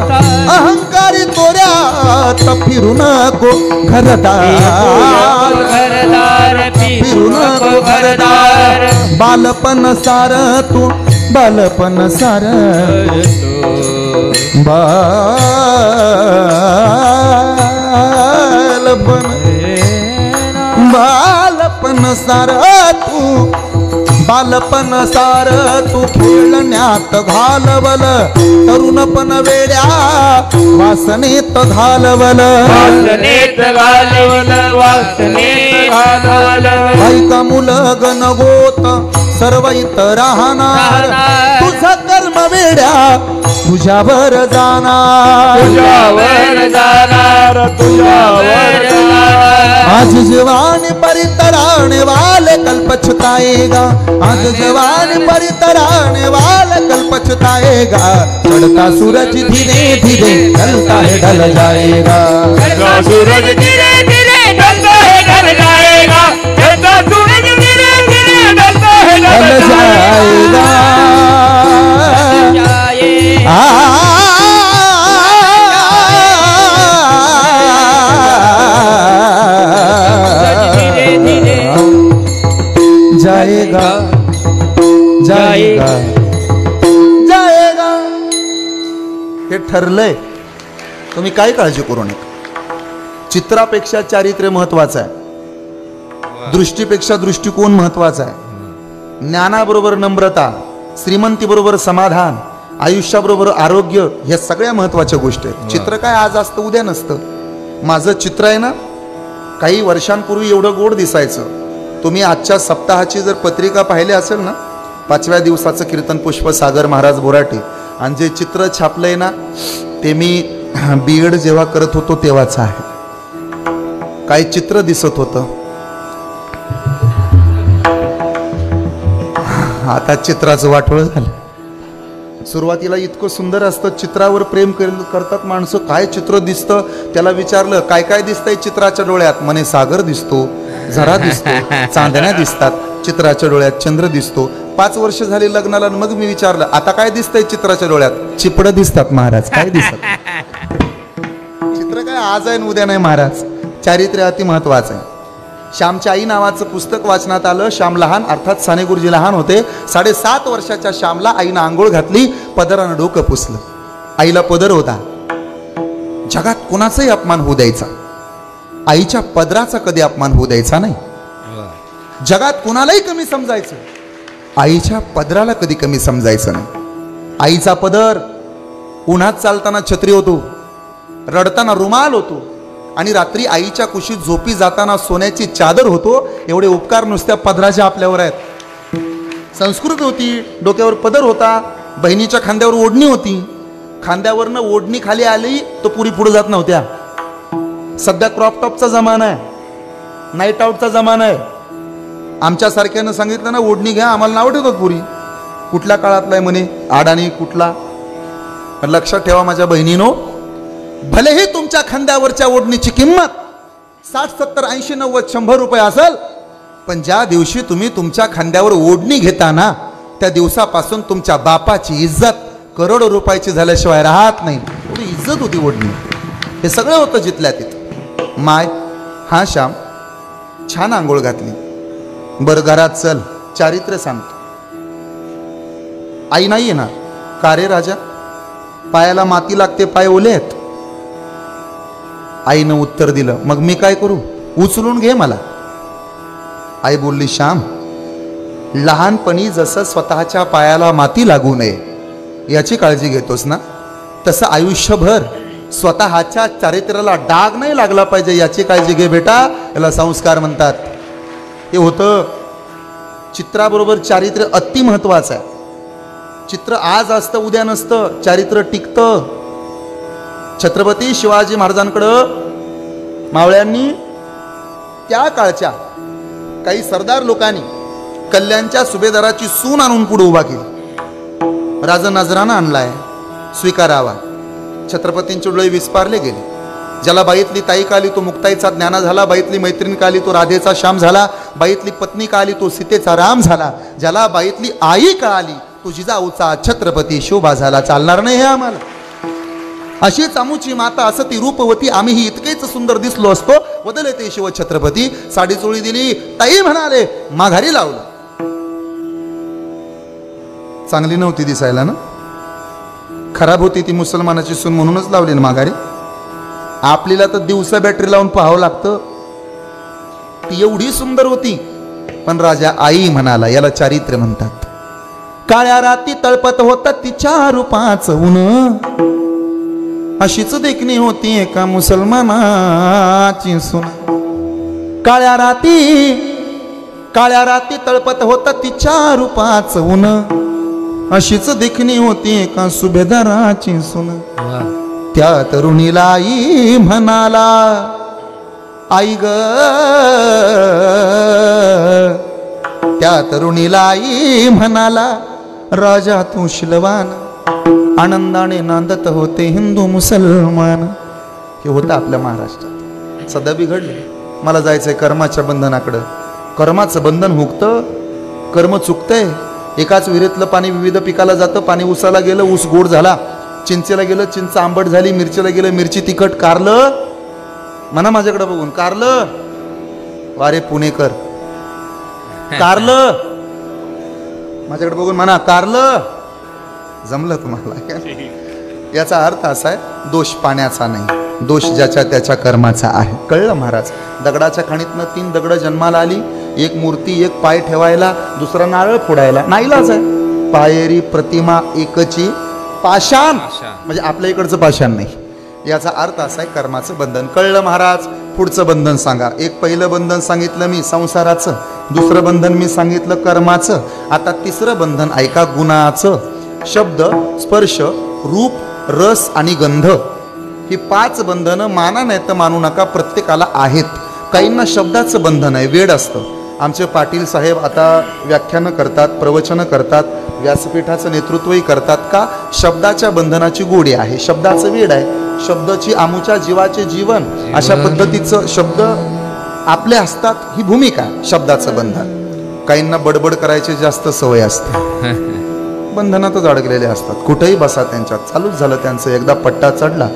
अहंकारी तोऱ्यात फिरू नको घरदार, घरदार फिरू नको घरदार. बालपण सार तू बालपण सार, बालपण सार तू बालपण सार तू खेळण्यात घालवल, तरुणपण वेड्या वासनेत घालवल, वासनेत घालवल, वासनेत घालवल. ऐका मुलं गणगोत सर्व इथं राहणार, तुझं कर्म वेड्या तुझ्यावर जाणार, तुझ्यावर जाणार, तुझ्यावर जाणार. आज जवान परितराने वाले कल पछताएगा, आज जवान परितराने वाले कल पछताएगा. चढ़ता सूरज धीरे धीरे ढलता है ढल जाएगा, चढ़ता सूरज धीरे धीरे ढलता है ढल जाएगा, चढ़ता सूरज धीरे धीरे ढलता है ढल जाएगा. जाएगा जाएगा जाएगा. हे ठरलंय, तुम्ही काय काळजी करू नका. चित्रापेक्षा चारित्र्य महत्वाचं आहे, दृष्टीपेक्षा दृष्टिकोन महत्वाचा आहे. ज्ञानाबरोबर नम्रता, श्रीमंतीबरोबर समाधान, आयुष्याबरोबर आरोग्य, ह्या सगळ्या महत्वाच्या गोष्टी आहेत. चित्र काय आज असतं उद्या नसतं. माझं चित्र आहे ना, काही वर्षांपूर्वी एवढं गोड दिसायचं. तुम्ही आजच्या सप्ताहाची जर पत्रिका पाहिली असेल ना, 5व्या दिवसाचं कीर्तन पुष्प सागर महाराज बोराटे, आणि जे चित्र छापलंय ना ते मी BEd जेव्हा करत होतो तेव्हाच आहे. काय चित्र दिसत होतं. आता चित्राचं वाटोळं झालं. सुरुवातीला इतकं सुंदर असतं, चित्रावर प्रेम करतात माणसं. काय चित्र दिसतं, त्याला विचारलं काय काय दिसतंय चित्राच्या डोळ्यात, म्हणे सागर दिसतो, झरा दिसतो, चांदण्या दिसतात, चित्राच्या डोळ्यात चंद्र दिसतो. 5 वर्ष झाली लग्नाला, मग मी विचारलं आता काय दिसतंय चित्राच्या डोळ्यात, चिपडं दिसतात महाराज. काय दिसत चित्र काय आज आहे उद्या नाही महाराज. चारित्र्य अति महत्वाचं आहे. श्यामच्या आई नावाचं पुस्तक वाचनात आलं. श्याम लहान, अर्थात साने गुरुजी लहान होते. 7.5 वर्षाच्या श्यामला आईनं आंघोळ घातली, पदरानं डोकं पुसलं. आईला पदर होता. जगात कोणाचाही अपमान होऊ द्यायचा, आईच्या पदराचा कधी अपमान होऊ द्यायचा नाही. जगात कोणालाही कमी समजायचं, आईच्या पदराला कधी कमी समजायचं नाही. आईचा पदर उन्हात चालताना छत्री होतो, रडताना रुमाल होतो, आणि रात्री आईच्या कुशीत झोपी जाताना सोन्याची चादर होतो. एवढे उपकार नुसत्या पदराच्या आपल्यावर आहेत. संस्कृती होती, डोक्यावर पदर होता, बहिणीच्या खांद्यावर ओढणी होती. खांद्यावरनं ओढणी खाली आली तो पुरी पुढे जात नव्हत्या. सध्या क्रॉप टॉपचा जमाना आहे, नाईट आउटचा जमाना आहे. आमच्या सारख्यानं सांगितलं ना ओढणी घ्या, आम्हाला नाव ठेवतात पुरी. कुठल्या काळातला आहे म्हणे, अडाणी कुठला. लक्षात ठेवा माझ्या बहिणीनो, भलेही तुमच्या खांद्यावरच्या ओढणीची किंमत 60, 70, 80, 90, 100 रुपये असेल, पण ज्या दिवशी तुम्ही तुमच्या खांद्यावर ओढणी घेताना त्या दिवसापासून तुमच्या बापाची इज्जत करोडो रुपयाची झाल्याशिवाय राहत नाही. एवढी इज्जत होती ओढणी. हे सगळं होतं जिथल्या तिथं. माय हा श्याम छान आंघोळ घातली, बरं घरात चल चारित्र्य सांगतो. आई नाही येणार का रे राजा, पायाला माती लागते, पाय ओले आहेत. आईनं उत्तर दिलं, मग मी काय करू, उचलून घे मला. आई बोलली, श्याम लहानपणी जसं स्वतःच्या पायाला माती लागू नये याची काळजी घेतोस ना, तसं आयुष्यभर स्वतःच्या चारित्र्याला डाग नाही लागला पाहिजे याची काळजी घे बेटा, याला संस्कार म्हणतात. हे होतं चित्राबरोबर चारित्र्य अति महत्वाचं आहे. चित्र आज असतं उद्या नसतं, चारित्र्य टिकतं. छत्रपती शिवाजी महाराजांकडं मावळ्यांनी त्या काळच्या काही सरदार लोकांनी कल्याणच्या सुभेदाराची सून आणून पुढे उभा केली. राजा नजराना आणलाय, स्वीकारावा. छत्रपतींचे डोळे विस्पारले गेले. ज्याला बाईतली ताई का आली तो मुक्ताईचा ज्ञाना झाला, बाईतली मैत्रीण का आली तो राधेचा श्याम झाला, बाईतली पत्नी का आली तो सीतेचा राम झाला, ज्याला बाईतली आई का आली तो जिजाऊचा छत्रपती शोभा झाला. चालणार नाही हे आम्हाला. अशीच आमुची माता असती रूपवती, आम्हीही इतकेच सुंदर दिसलो असतो. बदले ते शिव छत्रपती, साडी चोळी दिली ताई म्हणाले माघारी लावलं. चांगली नव्हती दिसायला ना, खराब होती ती मुसलमानाची सून म्हणूनच लावली ना माघारी. आपल्याला तर दिवसा बॅटरी लावून पाहावं लागतं. ती एवढी सुंदर होती पण राजा आई म्हणाला. याला चारित्र्य म्हणतात. काळ्या राती तळपत होता तिच्या रूपाचं ऊन, अशीच देखणी होती एका मुसलमानाची सून. काळ्या राती तळपत होता तिच्या रूपाचं ऊन, अशीच देखणी होती एका सुभेदाराची सून. त्या तरुणीला आई म्हणाला, आई ग. त्या तरुणीला आई म्हणाला, राजा तू शिलवान. आनंदाने नांदत होते हिंदू मुसलमान. हे होतं आपल्या महाराष्ट्रात. सध्या बिघडले. मला जायचंय कर्माच्या बंधनाकडं. कर्माचं बंधन हुकतं, कर्म चुकतंय. एकाच विहिरीतलं पाणी विविध पिकाला जातं. पाणी ऊसाला गेलं, ऊस गोड झाला. चिंचेला गेलं, चिंच आंबट झाली. मिरचीला गेलं, मिरची तिखट. कारलं म्हणा माझ्याकडे बघून, कारलं. वारे पुणेकर, कारलं माझ्याकडे बघून म्हणा, कारलं. जमलं तुम्हाला? याचा अर्थ असा आहे, दोष पाण्याचा नाही, दोष ज्याच्या त्याच्या कर्माचा आहे. कळलं महाराज? दगडाच्या खाणीतनं 3 दगड जन्माला आली. एक मूर्ती, एक पाय ठेवायला, दुसरा नारळ फोडायला. नाईलाज आहे. पायरी प्रतिमा एकची, पाषाण म्हणजे आपल्या इकडचं पाषाण नाही. याचा अर्थ असा आहे कर्माचं बंधन. कळलं महाराज? पुढचं बंधन सांगा. एक पहिलं बंधन सांगितलं मी संसाराचं, दुसरं बंधन मी सांगितलं कर्माचं. आता तिसरं बंधन ऐका, गुणाचं. शब्द, स्पर्श, रूप, रस आणि गंध ही 5 बंधनं माना नाही तर मानू नका, प्रत्येकाला आहेत. काहींना शब्दाचं बंधन आहे, वेड असतं. आमचे पाटील साहेब आता व्याख्यानं करतात, प्रवचनं करतात, व्यासपीठाचं नेतृत्वही करतात. का? शब्दाच्या बंधनाची गोडी आहे, शब्दाचं वेड आहे. शब्दाची आमुच्या जीवाचे जीवन, अशा पद्धतीचं शब्द आपले असतात. ही भूमिका शब्दाचं बंधन. काहींना बडबड करायची जास्त सवय असते, बंधनातच अडकलेले असतात. कुठेही बसा त्यांच्यात, चालूच झालं त्यांचं. एकदा पट्टा चढला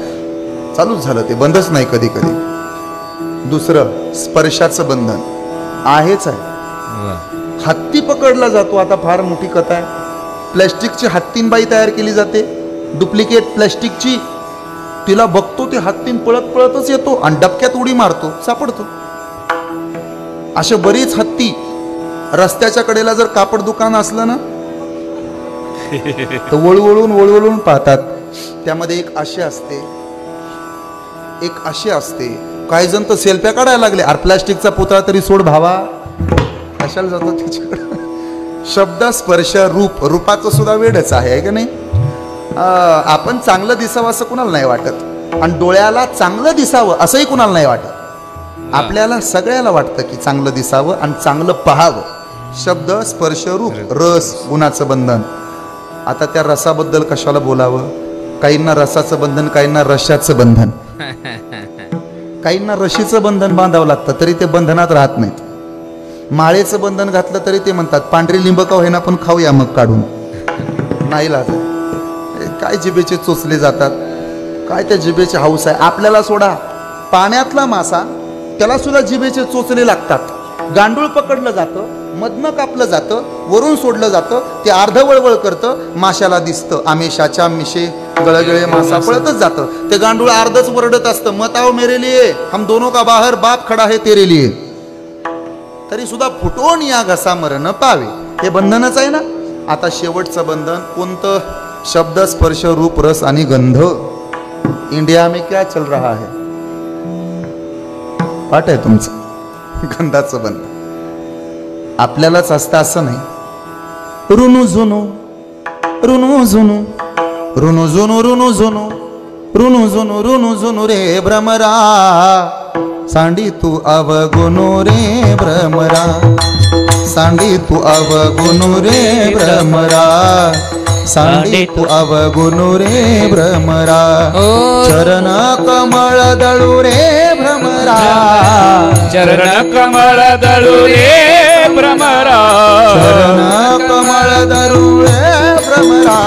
चालूच झालं, ते बंदच नाही कधी कधी. दुसरं स्पर्शाचं बंधन आहेच आहे. हत्ती पकडला जातो. आता फार मोठी कथा आहे. प्लॅस्टिकची हत्तींबाई तयार केली जाते, डुप्लिकेट प्लॅस्टिकची. तिला बघतो ते हत्तीन पळत पळतच येतो आणि डबक्यात उडी मारतो, सापडतो. असे बरीच हत्ती. रस्त्याच्या कडेला जर कापड दुकान असलं ना तर वळवळून पाहतात. त्यामध्ये एक अशी असते, एक अशी असते. काही जण तर सेल्फ्या काढायला लागले. अरे प्लॅस्टिकचा पुतळा तरी सोड भावा, कशाला जातो त्याच्याकडे. शब्द, स्पर्श, रूप. रूपाचं सुद्धा वेडच आहे का नाही? आपण चांगलं दिसावं असं कुणाला नाही वाटत, आणि डोळ्याला चांगलं दिसावं असंही कुणाला नाही वाटत. आपल्याला सगळ्याला वाटतं की चांगलं दिसावं आणि चांगलं पाहावं. शब्द, स्पर्श, रूप, रस, गुणाचं बंधन. आता त्या रसाबद्दल कशाला बोलावं? काहींना रसाचं बंधन, काहींना रशाचं बंधन, काहींना रशीचं बंधन बांधावं लागतं तरी ते बंधनात राहत नाहीत. माळेचं बंधन घातलं तरी ते म्हणतात पांढरी लिंबकाव हे ना पण खाऊया मग काढून. नाही लागत. काय जिभेचे चोचले जातात, काय त्या जिभेचे हौस आहे. आपल्याला सोडा, पाण्यातला मासा त्याला सुद्धा जिभेचे चोचले लागतात. गांडूळ पकडलं जातं, मधनं कापलं जातं, वरून सोडलं जातं, ते अर्धवळवळ करतं, माशाला दिसतं आमेशाच्या मिशे गळगळे मासा पळतच जातं. ते गांडूळ अर्धच वरडत असतं, मत आओ मेरे लिए, हम दोनों का बाहर बाप खडा है तेरे लिए. तरी सुद्धा फुटून या घसा मरण पावे. हे बंधनच आहे ना. आता शेवटचं बंधन कोणतं? शब्द, स्पर्श, रूप, रस आणि गंध. इंडिया में क्या चल रहा है? पाठ आहे तुमचं गंधाचं बंद. आपल्यालाच असतं असं नाही. रुनु जुनु रुनु जुनु रुनु जुनु रुनु जुनु रुनु जुनु रुनु जुनु रे भ्रमरा, सांडी तू अवगुणू रे भ्रमरा, सांडी तू अवगुणू रे भ्रमरा, सांडी तू अवगुणू रे भ्रमरा. चरण कमळ दळू रे भ्रमरा, चरण कमळ दळू रे भ्रमरा, चरण कमळ दळू रे भ्रमरा,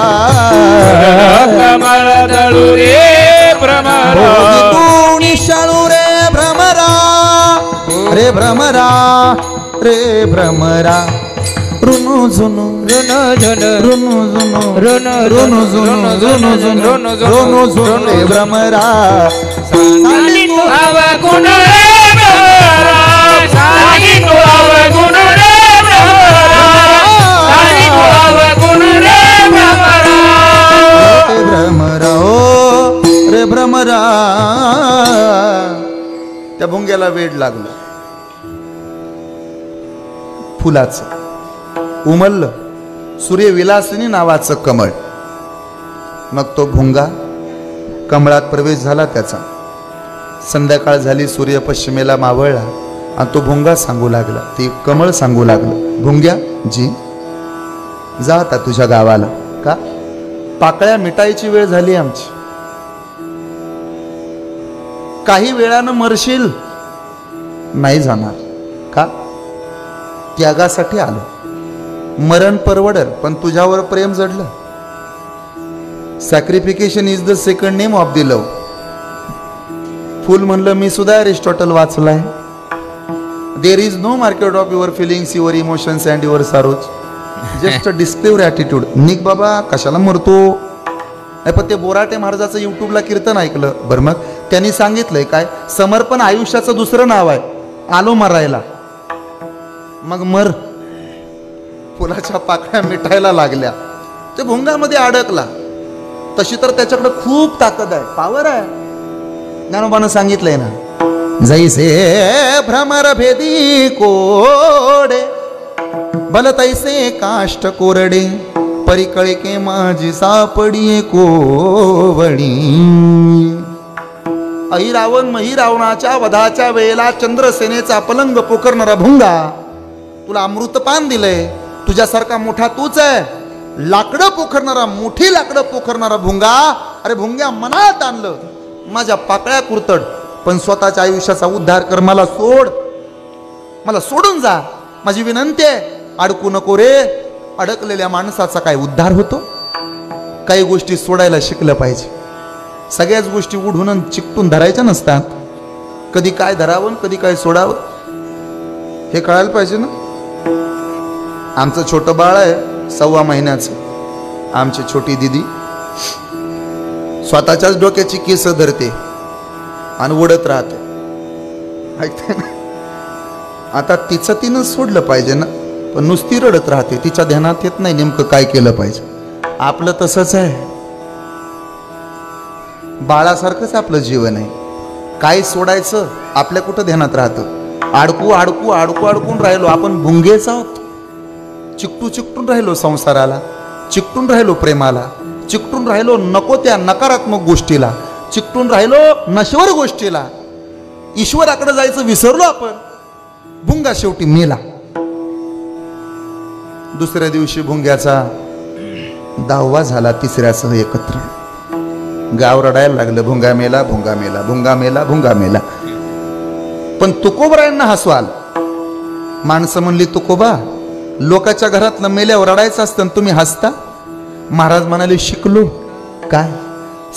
कमळ दळू रे भ्रमरा. तू निशाळू रे भ्रमरा, रे भ्रमरा रे भ्रमरा. रुनु जुनु रुनु जुनु रुनु जुनु रुनु रुनु जुनु रुनु जुनु रुनु जुनु रे भ्रमरा. सांडी तू अवगुण रे भ्रमरा, सांडी तू अवगुण रे भ्रमरा, सांडी तू अवगुण रे भ्रमरा. रे भ्रमरा ओ रे भ्रमरा. त्या भुंग्याला वेड लागलं फुलाचं. उमललं सूर्यविलासिनी नावाचं कमळ. मग तो भुंगा कमळात प्रवेश झाला त्याचा. संध्याकाळ झाली, सूर्य पश्चिमेला मावळला आणि तो भुंगा सांगू लागला, ते कमळ सांगू लागलं, भुंग्या जी जा आता तुझ्या गावाला. का? पाकळ्या मिटायची वेळ झाली आमची. काही वेळानं मरशील. नाही जाणार. का? त्यागासाठी आलो. मरण परवडल पण तुझ्यावर प्रेम जडलं. Sacrification is the second name of the love. Full म्हणलं मी सुद्धा अरिस्टॉटल वाचलाय. There is no market of your feelings, your emotions and your sorrows, just a display of attitude. निक बाबा कशाला मरतो. पण ते बोराटे महाराजाचं युट्यूबला कीर्तन ऐकलं. बरं मग त्यांनी सांगितलंय काय, समर्पण आयुष्याचं दुसरं नाव आहे. आलो मरायला. मग मर. फुलाच्या पाकळ्या मिटायला लागल्या. ते भुंगामध्ये अडकला. तशी तर त्याच्याकडे खूप ताकद आहे, पावर आहे. ज्ञानोबानं सांगितलंय ना, जैसे भ्रमर भेदी कोडे, बल तैसे काष्ट कोरडे, परिकळे के माझी सापडी कोवणी. अहिरावण महिरावणाच्या वधाच्या वेळेला चंद्रसेनेचा पलंग पोखरणारा भुंगा, तुला अमृतपान दिलंय. तुझ्यासारखा मोठा तूच आहे. लाकडं पोखरणारा, मोठी लाकडं पोखरणारा भुंगा. अरे भुंग्या मनात आणलं, माझ्या पाकळ्या कुरतड, पण स्वतःच्या आयुष्याचा उद्धार कर. मला सोड, मला सोडून जा. माझी विनंती आहे, अडकू नको रे. अडकलेल्या माणसाचा काय उद्धार होतो? काही गोष्टी सोडायला शिकलं पाहिजे. सगळ्याच गोष्टी उडून चिकटून धरायच्या नसतात. कधी काय धरावं, कधी काय सोडावं हे कळायला पाहिजे ना. आमचं छोटं बाळ आहे 6 महिन्याचं. आमची छोटी दिदी स्वतःच्याच डोक्याची केस धरते आणि उडत राहते. ऐकते ना. आता तिचं तिनं सोडलं पाहिजे ना, पण नुसती रडत राहते. तिच्या ध्यानात येत नाही नेमकं काय केलं पाहिजे. आपलं तसंच आहे. बाळासारखंच आपलं जीवन आहे. काय सोडायचं आपल्या कुठं ध्यानात राहतं. अडकू अडकू अडकू अडकून राहिलो आपण. भुंगेच आहोत. चिकटून राहिलो संसाराला, चिकटून राहिलो प्रेमाला, चिकटून राहिलो नको त्या नकारात्मक गोष्टीला, चिकटून राहिलो नश्वर गोष्टीला. ईश्वराकडे जायचं विसरलो आपण. भुंगा शेवटी मेला. दुसऱ्या दिवशी भुंग्याचा 10वा झाला 3ऱ्यासह एकत्र. गाव रडायला लागलं, भुंगा मेला, भुंगा मेला, भुंगा मेला, भुंगा मेला. पण तुकोबरायांना हसू आलं. माणसं म्हणली, तुकोबा लोकांच्या घरातलं मेल्यावर रडायचं असतं, तुम्ही हसता. महाराज म्हणाले, शिकलो. काय?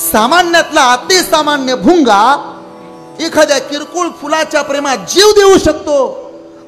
सामान्यातला अतिसामान्य भुंगा एखाद्या किरकोळ फुलाच्या प्रेमात जीव देऊ शकतो.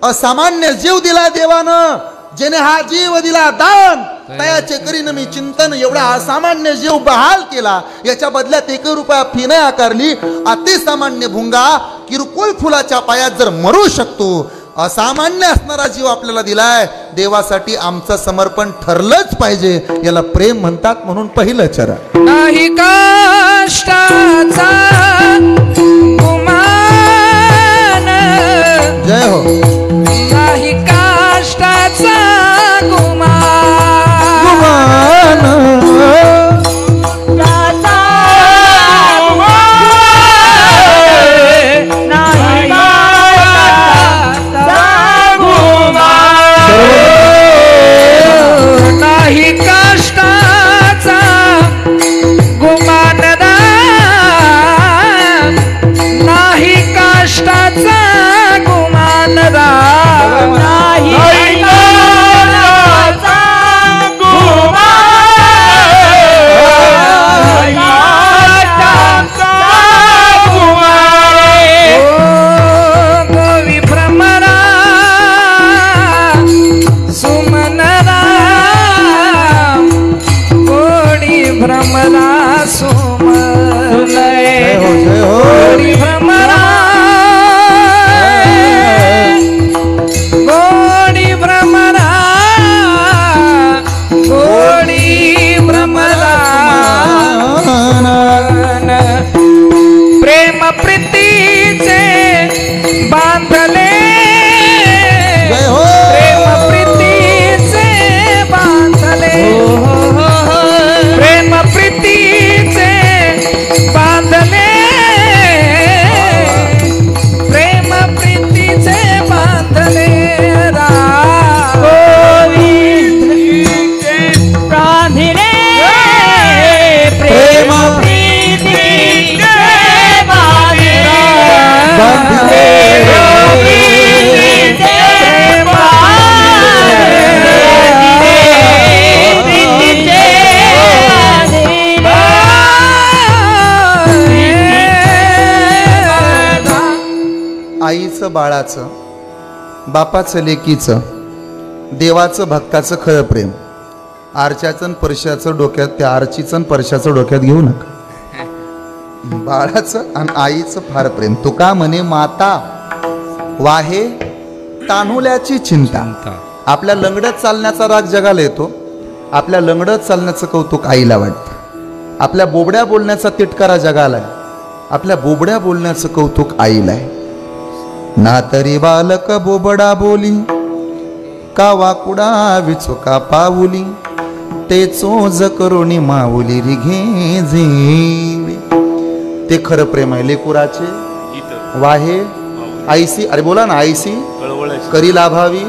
असामान्य जीव दिला देवानं, जेने हा जीव दिला दान, तयाचे करीन मी चिंतन. एवढा असामान्य जीव बहाल केला, याच्या बदल्यात 1 रुपया फी नाही आकारली. अतिसामान्य भुंगा किरकोळ फुलाच्या पायात जर मरू शकतो. असामान्य असणारा जीव आपल्याला दिलाय. देवासाठी आमचं समर्पण ठरलंच पाहिजे. याला प्रेम म्हणतात. म्हणून पहिलं चरण नाही का काष्टाचा गुमान जय हो नाही काष्टाचा गुमान गुमान नाही काष्टाचा गुमानदा नाही काष्टाचा गुमानदा नाही काष्टाचा गोवी भ्रमरा सुमनरा गोडी भ्रमरा सुमनय गोडी भ्रमरा गोडी भ्रमरा गोडी भ्रमरा प्रेम प्रीतीचे बांधले प्रेम प्रीतीचे बांधले प्रेम प्रीतीचे बांधले प्रेम प्रीतीचे बांधले बांधले प्रेम प्रीतीचे बांधले आईचं बाळाचं बापाचं लेकीचं देवाचं भक्ताचं खरं प्रेम आरच्याचं आणि परशाचं डोक्यात त्या आरचीचं आणि परशाचं डोक्यात घेऊ नका बाळाचं आणि आईचं फार प्रेम तुका म्हणे माता वाहे तान्हुल्याची चिंता आपल्या लंगडत चालण्याचा राग जगाला येतो आपल्या लंगडत चालण्याचं कौतुक आईला वाटतं आपल्या बोबड्या बोलण्याचा तिटकारा जगाला आहे आपल्या बोबड्या बोलण्याचं कौतुक आईला आहे ना तरी बालक बोबडा बोली का वाकुडा विचुका पाऊली ते चोज करुणी माऊली रिघे झेवी ते खरं प्रेम आहे लेकुराचे वाहे आईसी अरे बोला ना आईसी करी लाभावी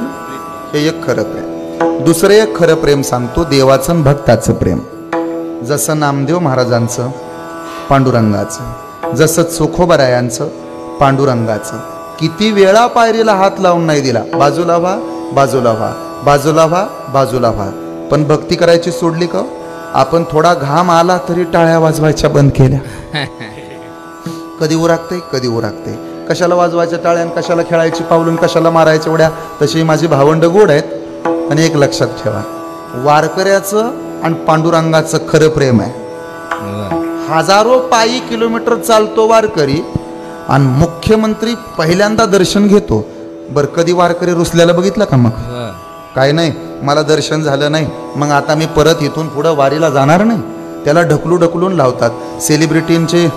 हे एक खरं प्रेम दुसरं एक खरं प्रेम सांगतो देवाचं आणि भक्ताचं प्रेम जसं नामदेव महाराजांचं पांडुरंगाचं जसं चोखोबरायांचं पांडुरंगाचं किती वेळा पायरीला हात लावून नाही दिला बाजूला व्हा बाजूला व्हा बाजूला व्हा बाजूला व्हा पण भक्ती करायची सोडली का आपण थोडा घाम आला तरी टाळ्या वाजवायच्या बंद केल्या कधी उरागते कधी उरागते कशाला वाजवायच्या टाळ्या कशाला खेळायची पावलून कशाला मारायच्या उड्या तशी माझी भावंड गोड आहेत आणि एक लक्षात ठेवा वारकऱ्याचं आणि पांडुरंगाचं खरं प्रेम आहे हजारो पायी किलोमीटर चालतो वारकरी आणि मुख्यमंत्री पहिल्यांदा दर्शन घेतो बर कधी वारकरी रुसल्याला बघितलं का मग काय नाही मला दर्शन झालं नाही मग आता मी परत इथून पुढं वारीला जाणार नाही त्याला ढकलून लावतात सेलिब्रिटींचे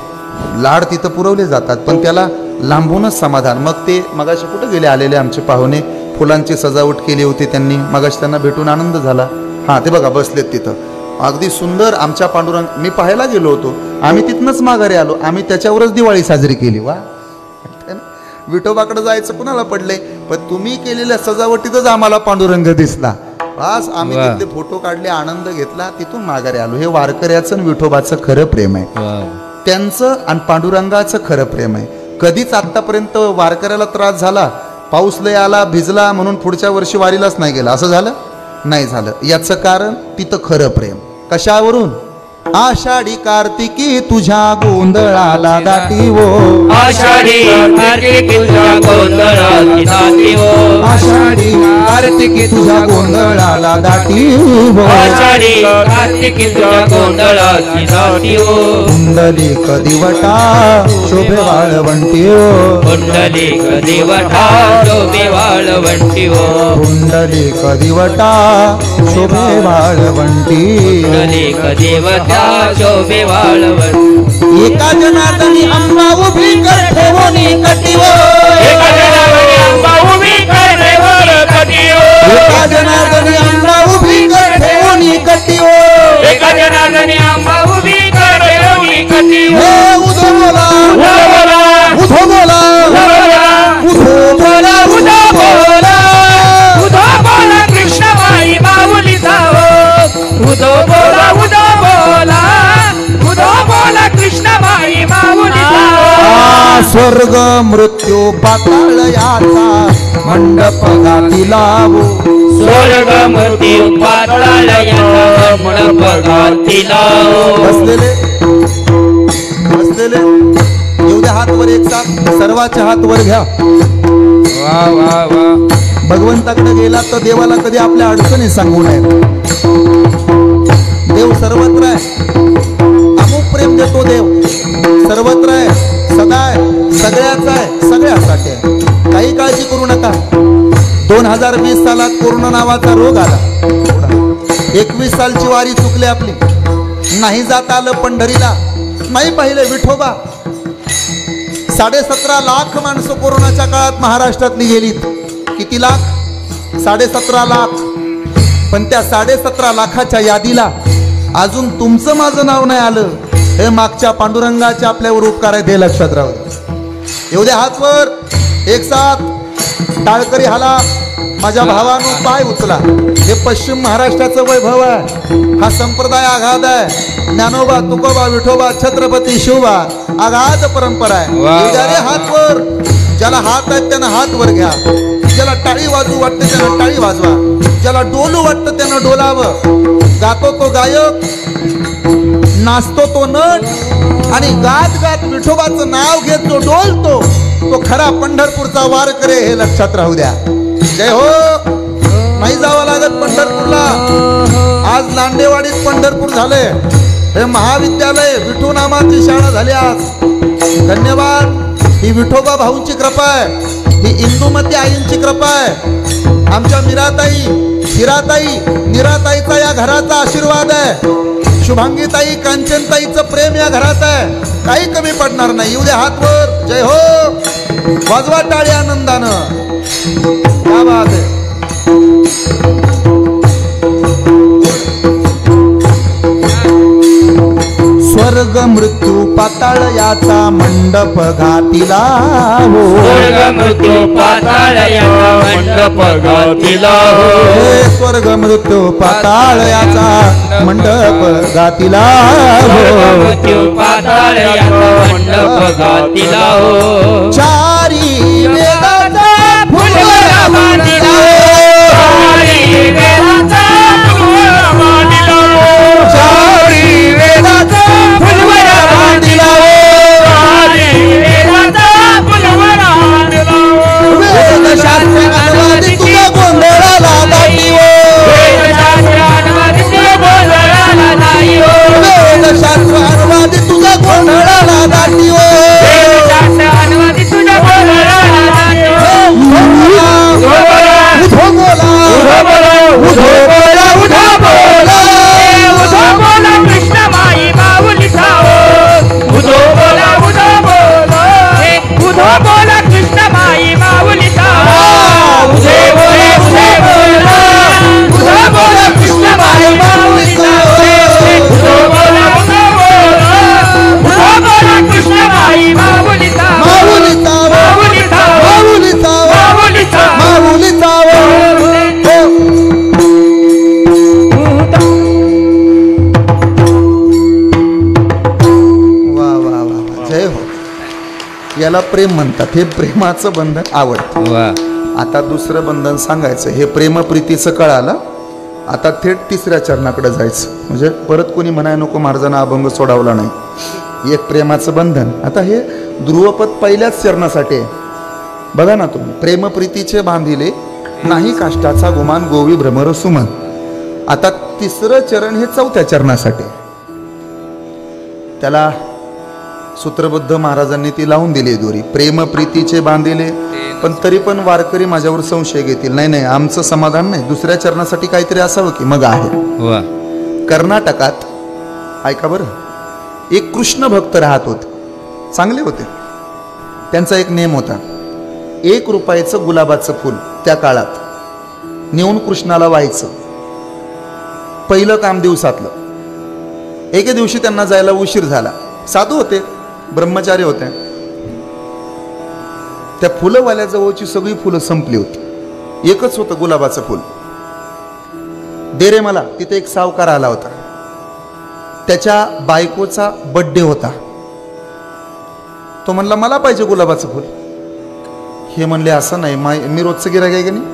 लाड तिथं पुरवले जातात पण त्याला लांबूनच समाधान मग ते मगाशी कुठं गेले आलेले आमचे पाहुणे फुलांची सजावट केली होती त्यांनी मगाशी त्यांना भेटून आनंद झाला हां ते बघा बसलेत तिथं अगदी सुंदर आमच्या पांडुरंग मी पाहायला गेलो होतो आम्ही तिथनंच माघारी आलो आम्ही त्याच्यावरच दिवाळी साजरी केली वा विठोबाकडे जायचं कुणाला पडले पण तुम्ही केलेल्या सजावटीतच आम्हाला पांडुरंग दिसला बस आम्ही तिथले फोटो काढले आनंद घेतला तिथून माघारी आलो हे वारकऱ्याचं आणि विठोबाचं खरं प्रेम आहे त्यांचं आणि पांडुरंगाचं खरं प्रेम आहे कधीच आतापर्यंत वारकऱ्याला त्रास झाला पाऊस लय आला भिजला म्हणून पुढच्या वर्षी वारीलाच नाही गेला असं झालं नाही झालं याचं कारण तिथं खरं प्रेम कशावरून आषाढी कार्तिकी तुझ्या गोंधळाला दाटी वो आषाढी कार्तिकी तुझ्या गोंधळाला दाटी वो आषाढी कार्तिकी तुझ्या गोंधळाला दाटी वो आषाढी कार्तिकी तुझ्या गोंधळाला दाटी वो कुंडलिक दिवटा शोभे वाळवंटी ओ कुंडलिक दिवटा शोभे वाळवंटी ओ कुंडलिक दिवटा शोभे वाळवंटी कुंडलिक दिवटा तुझ्या शोभे वाळवट एका जनार्दनी अंबा उभी कर ठेवोनी कटीवर एका जनार्दनी अंबा उभी कर ठेवोनी कटीवर एका जनार्दनी अंबा उभी कर ठेवोनी कटीवर एका जनार्दनी अंबा उभी कर ठेवोनी कटीवर हे उधो बोला उधो बोला उधो बोला उधो बोला उधो बोला कृष्णबाई माऊली जाओ उधो बोला कृष्णबाई माऊली जाओ स्वर्ग मृत्यू पाताळ याचा मंडप गाती लावो स्वर्ग मृत्यू पाताळ याचा मंडप गाती लावो बसलेले येऊ द्या हात वर एक साथ सर्वाचे हात वर घ्या वा वा वा भगवंताकडे गेला तर देवाला कधी आपल्या अडचणी सांगू नये देव सर्वत्र आहे अमुक प्रेम देतो देव सर्वत्र आहे सदा आहे सगळ्याचा आहे सगळ्यासाठी आहे काही काळजी करू नका 2020 सालात कोरोना नावाचा रोग आला 21 सालची वारी चुकली आपली नाही जाता आलं पंढरीला नाही पाहिले विठोबा 17.5 लाख माणसं कोरोनाच्या काळात महाराष्ट्रातली गेलीत किती लाख 17.5 लाख पण त्या 17.5 लाखाच्या यादीला अजून तुमचं माझं नाव नाही आलं हे मागच्या पांडुरंगाच्या आपल्यावर उपकार आहेत हे लक्षात राहू येऊ द्या हातवर एक साथ टाळकरी हाला माझ्या भावानं पाय उचला हे पश्चिम महाराष्ट्राचं वैभव आहे हा संप्रदाय आघात आहे ज्ञानोबा तुकोबा विठोबा छत्रपती शिवबा आघात परंपरा आहे येऊ द्या रे हातवर ज्याला हात आहेत त्यानं हात वर घ्या ज्याला टाळी वाजू वाटते त्यानं टाळी वाजवा ज्याला डोलू वाटतं त्यानं डोलावं गातो तो गायक नाचतो तो नट आणि गात गात विठोबाचं नाव घेत जो डोलतो तो खरा पंढरपूरचा वार करे हे लक्षात राहू द्या जय हो नाही जावं लागत पंढरपूरला आज लांडेवाडीत पंढरपूर झाले हे महाविद्यालय विठू नामाची शाळा झाली आज धन्यवाद ही विठोबा भाऊंची कृपा आहे ही इंदुमती आईंची कृपा आहे आमच्या मीराताई हिराताई निराताईचा या घराचा आशीर्वाद आहे शुभांगीताई कांचनताईचं प्रेम या घरात आहे काही कमी पडणार नाही येऊ द्या हातवर जय हो वाजवा टाळी आनंदानं क्या बात आहे स्वर्ग मृत्यू पाताळ याचा मंडप घातीला हो स्वर्ग मृत्यू पाताळ याचा मंडप गातीला हो स्वर्ग मृत्यू पाताळ याचा मंडप गातीला हो मृत्यू पाताळ याचा मंडप गातीला हो चारी वेदाचा फुलवरा मांडिला हो चारी वेदाचा फुलवरा मांडिला हो चारी वेदाचा फुलवरा मांडिला हो चारी वेदाचा फुलवरा मांडिला हो वेदशास्त्र अनुवादी तुझ्या गोंधळाला दाटी हो वेदशास्त्र अनुवादी तुझ्या गोंधळाला दाटी हो वेदशास्त्र अनुवादी तुझ्या गोंधळाला दाटी हो वेदशास्त्र अनुवादी तुझ्या गोंधळाला दाटी हो उधो बोला उधो बोला उधो बोला उधो बोला कृष्णबाई माऊली जाओ उधो बोला उधो बोला कृष्णबाई माऊली जाओ उधो बोला कृष्णबाई माऊली जाओ उधो बोला कृष्णबाई माऊली जाओ माऊली चाव माऊली जाओ माऊली चाव माऊली जाओ माऊली चाव वा वा वा जय हो याला प्रेम म्हणतात हे प्रेमाचं बंधन आवडतं आता दुसरं बंधन सांगायचं हे प्रेमप्रीतीचं कळालं आता थेट तिसऱ्या चरणाकडे जायचं म्हणजे परत कोणी म्हणाय नको महाराजांना अभंग सोडावला नाही एक प्रेमाचं बंधन आता हे ध्रुवपद पहिल्याच चरणासाठी आहे बघा ना तुम्ही प्रेमप्रीतीचे बांधिले नाही काष्टाचा गुमान गोवी भ्रमर सुमन आता तिसरं चरण हे चौथ्या चरणासाठी त्याला सूत्रबद्ध महाराजांनी ती लावून दिली दोरी प्रेमप्रीतीचे बांधिले पण तरी पण वारकरी माझ्यावर संशय घेतील नाही नाही आमचं समाधान नाही दुसऱ्या चरणासाठी काहीतरी असावं की मग आहे कर्नाटकात ऐका बरं, एक कृष्ण भक्त राहत होते, चांगले होते. त्यांचा एक नेम होता, 1 रुपयाचं गुलाबाचं फूल त्या काळात नेऊन कृष्णाला व्हायचं. पहिलं काम दिवसातलं. एके दिवशी त्यांना जायला उशीर झाला. साधू होते, ब्रह्मचारी होते. त्या फुलंवाल्याजवळची सगळी फुलं संपली होती. एकच होतं गुलाबाचं फूल. दे रे मला. तिथे एक सावकार आला होता. त्याच्या बायकोचा बड्डे होता. तो म्हणला मला पाहिजे गुलाबाचं फूल. हे म्हणले असं नाही, मी रोजचं गिऱ्हाईक आहे की नाही,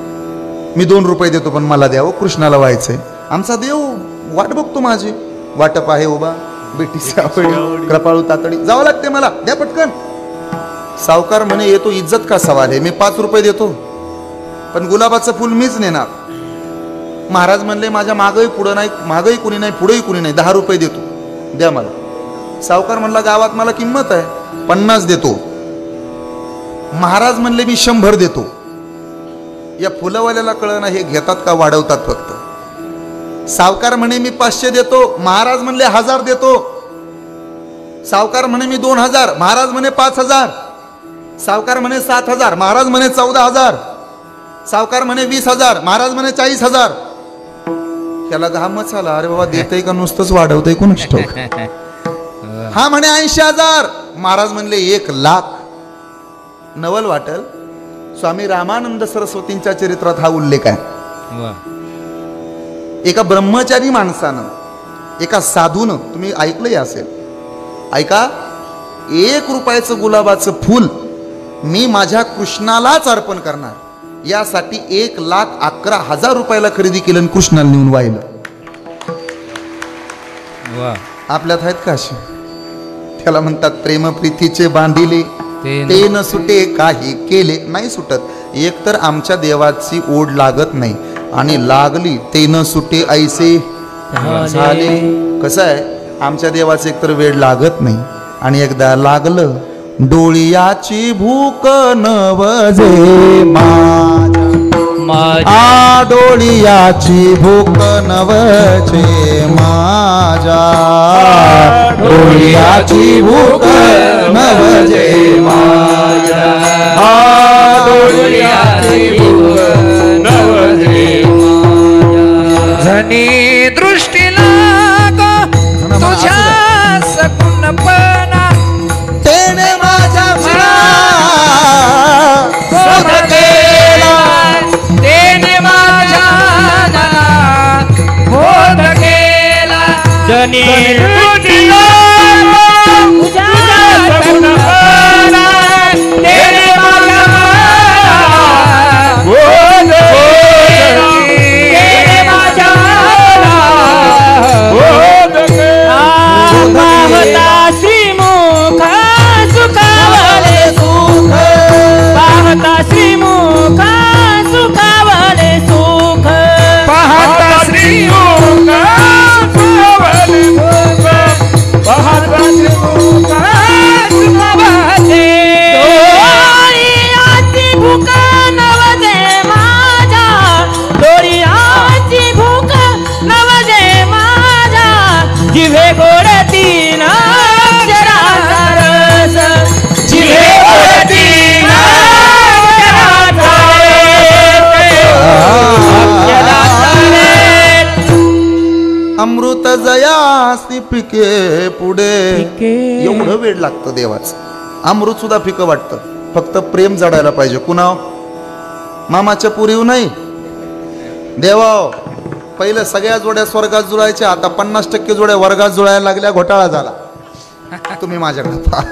मी 2 रुपये देतो पण मला द्यावं, कृष्णाला व्हायचंय. आमचा देव वाट बघतो माझी. वाटप आहे उभा, बेटीची आवडी, कृपाळू तातडी, जावं लागते मला, द्या पटकन. सावकार म्हणे येतो इज्जत का सवाल आहे, मी 5 रुपये देतो पण गुलाबाचं फूल मीच नेणार. महाराज म्हणले माझ्या मागही पुढं नाही, मागही कुणी नाही, पुढेही कुणी नाही, 10 रुपये देतो, द्या मला. सावकार म्हणला गावात मला किंमत आहे, 50 देतो. महाराज म्हणले मी 100 देतो. या फुलवाल्याला कळना हे घेतात का वाढवतात फक्त. सावकार म्हणे मी 500 देतो. महाराज म्हणले 1000 देतो. सावकार म्हणे मी 2000. महाराज म्हणे 5000. सावकार म्हणे 7000. महाराज म्हणे 14000. सावकार म्हणे 20000. महाराज म्हणे 40000. त्याला घामच आला, अरे बाबा देतय का नुसतंच वाढवतय कोणच ठाऊक. हा म्हणे 80000. महाराज म्हणले 1,00,000. नवल वाटल, स्वामी रामानंद सरस्वतींच्या चरित्रात हा उल्लेख आहे. एका ब्रह्मचारी माणसानं, एका साधूनं, तुम्ही ऐकलंही असेल, ऐका, 1 रुपयाचं गुलाबाचं फूल मी माझ्या कृष्णालाच अर्पण करणार, यासाठी 1,11,000 रुपयाला खरेदी केलं आणि कृष्णाला नेऊन वाहिलं. आपल्यात आहेत का अशी? त्याला म्हणतात प्रेमप्रीतीचे बांधिले ते न सुटे काही केले. नाही सुटत. एक तर आमच्या देवाची ओढ लागत नाही, आणि लागली ते न सुटे ऐसे झाले. कसं आहे, आमच्या देवाचं एकतर वेळ लागत नाही, आणि एकदा लागलं डोळ्याची भूक नवजे माझ्या, डोळ्याची भूक नवजे माझ्या, डोळ्याची भूक नवजे माझ्या, डोळ्याची भूक नवजे माझ्या. धनी दृष्टीला तुझ्या सकुनपणा तेने माझ्या शोध केला, तेने माझ्या शोध केला. धनी दृष्टीला तुझ्या सकुनपणा तेने माझ्या शोध केला, तेने माझ्या शोध केला. पाहता श्रीमुख सुखावले सुख, पाहता श्रीमुख सुखावले सुख, पाहता श्रीमुख सुखावले सुख, पाहता श्रीमुख सुखावले. डोळ्याची भूक नवजे माझ्या, डोळ्याची भूक नवजे माझ्या, जिभे गोड 3 अक्षराचा रस, जिभे गोड 3 अक्षराचा रस. अमृत जयासी पिके पुढे. एवढं वेळ लागतं देवाचं. अमृत सुद्धा फिकं वाटतं. फक्त प्रेम जडायला पाहिजे. कुणाव? मामाच्या पुरीव नाही, देवाव. पहिलं सगळ्या जोड्या स्वर्गात जुळायच्या, आता 50% जोड्या वर्गात जुळायला लागल्या, घोटाळा झाला. तुम्ही माझ्याकडे पहा.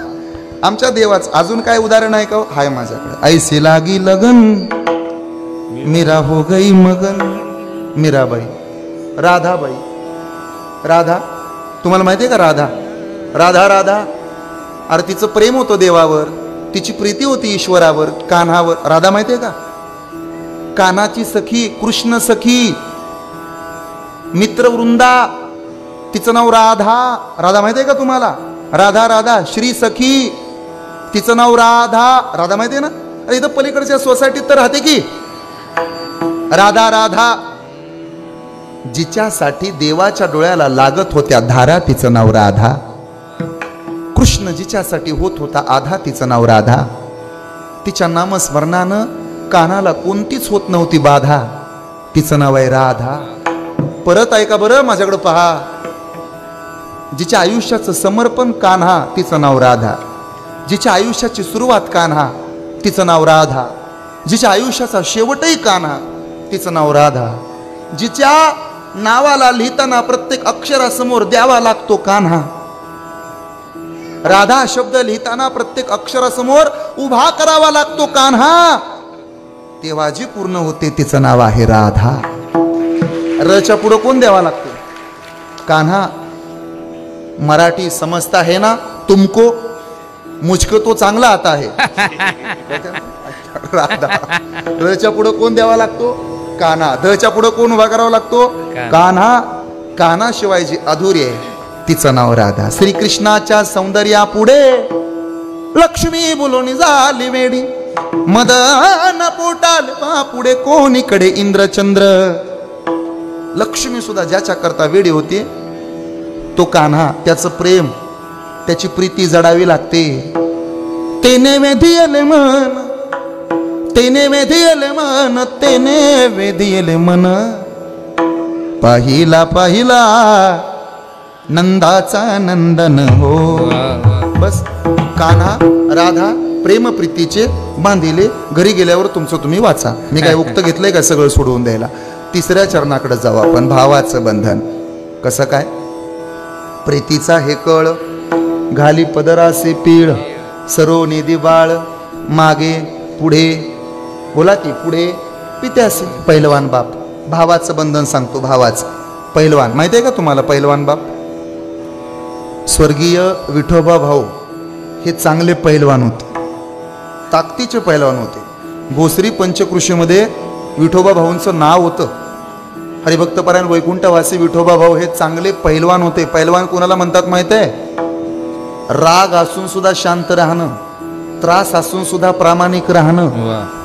आमच्या देवाचं अजून काय उदाहरण आहे का? हाय माझ्याकडे. ऐसे लागी लगन मीरा हो गई मगन. मीराबाई, राधाबाई. राधा, तुम्हाला माहिती आहे का राधा? राधा राधा, अरे तिचं प्रेम होतं देवावर, तिची प्रीती होती ईश्वरावर, कान्हावर. राधा माहिती आहे का? कान्हाची सखी, कृष्ण सखी, मित्रवृंदा, तिचं नाव राधा. राधा माहिती आहे का तुम्हाला? राधा राधा, श्री सखी, तिचं नाव राधा. राधा माहिती आहे ना? अरे इथं पलीकडच्या सोसायटीत तर राहते की राधा राधा. जिच्यासाठी देवाच्या डोळ्याला लागत होत्या धारा तिचं नाव राधा. कृष्ण जिच्यासाठी होत होता आधा तिचं नाव राधा. तिच्या नामस्मरणानं कानाला कोणतीच होत नव्हती बाधा. तिचं नाव आहे राधा. परत ऐका बरं, माझ्याकडे पहा. जिच्या आयुष्याचं समर्पण कान्हा तिचं नाव राधा. जिच्या आयुष्याची सुरुवात कान्हा तिचं नाव राधा. जिच्या आयुष्याचा शेवटही कान्हा तिचं नाव राधा. जिच्या नावाला लिहिताना प्रत्येक अक्षरासमोर द्यावा लागतो कान्हा. राधा शब्द लिहिताना प्रत्येक अक्षरासमोर उभा करावा लागतो कान्हा. तेव्हा जी पूर्ण होते तिचं नाव आहे राधा. रच्या पुढं कोण द्यावा लागतो? कान्हा. मराठी समजता है ना तुमको? मुझको तो चांगला आता है. राधा. रच्या पुढं कोण द्यावा लागतो? कान्हा. धच्या पुढं कोण उभा करावा लागतो? कान्हा. कान्हा शिवाय जी अधुरी आहे तिचं नाव राधा. श्रीकृष्णाच्या सौंदर्या पुढे लक्ष्मी बोलून झाली वेडी. मदन पोटाल पुढे कोणीकडे इंद्रचंद्र. लक्ष्मी सुद्धा ज्याच्या करता वेडी होती तो कान्हा. त्याचं प्रेम, त्याची प्रीती जडावी लागते. तेने वेधियले मन, तेने वेधियले मन, तेने वेधियले मन. पाहिला पाहिला नंदाचा नंदन हो. बस कान्हा राधा प्रेमप्रीतीचे बांधिले. घरी गेल्यावर तुमचं तुम्ही वाचा. मी काय उक्त घेतलंय का सगळं सोडवून द्यायला? तिसऱ्या चरणाकडे जाऊ आपण. भावाचं बंधन. कसं काय? प्रीतीचा हे कळ घाली पदरासे पीळ. सरो निधी बाळ मागे पुढे. बोला की पुढे पित्यासे. पहिलवान बाप. भावाचं बंधन सांगतो. भावाचं पहिलवान माहिती आहे का तुम्हाला? पहिलवान बाप स्वर्गीय विठोबा भाऊ हे चांगले पहिलवान होते. ताकदीचे पहिलवान होते. भोसरी पंचकृषीमध्ये विठोबा भाऊंचं नाव होतं. हरिभक्तपरायण वैकुंठवासी विठोबा भाऊ हे चांगले पहिलवान होते. पहिलवान कोणाला म्हणतात माहित आहे? राग असून सुद्धा शांत राहणं, त्रास असून सुद्धा प्रामाणिक राहणं,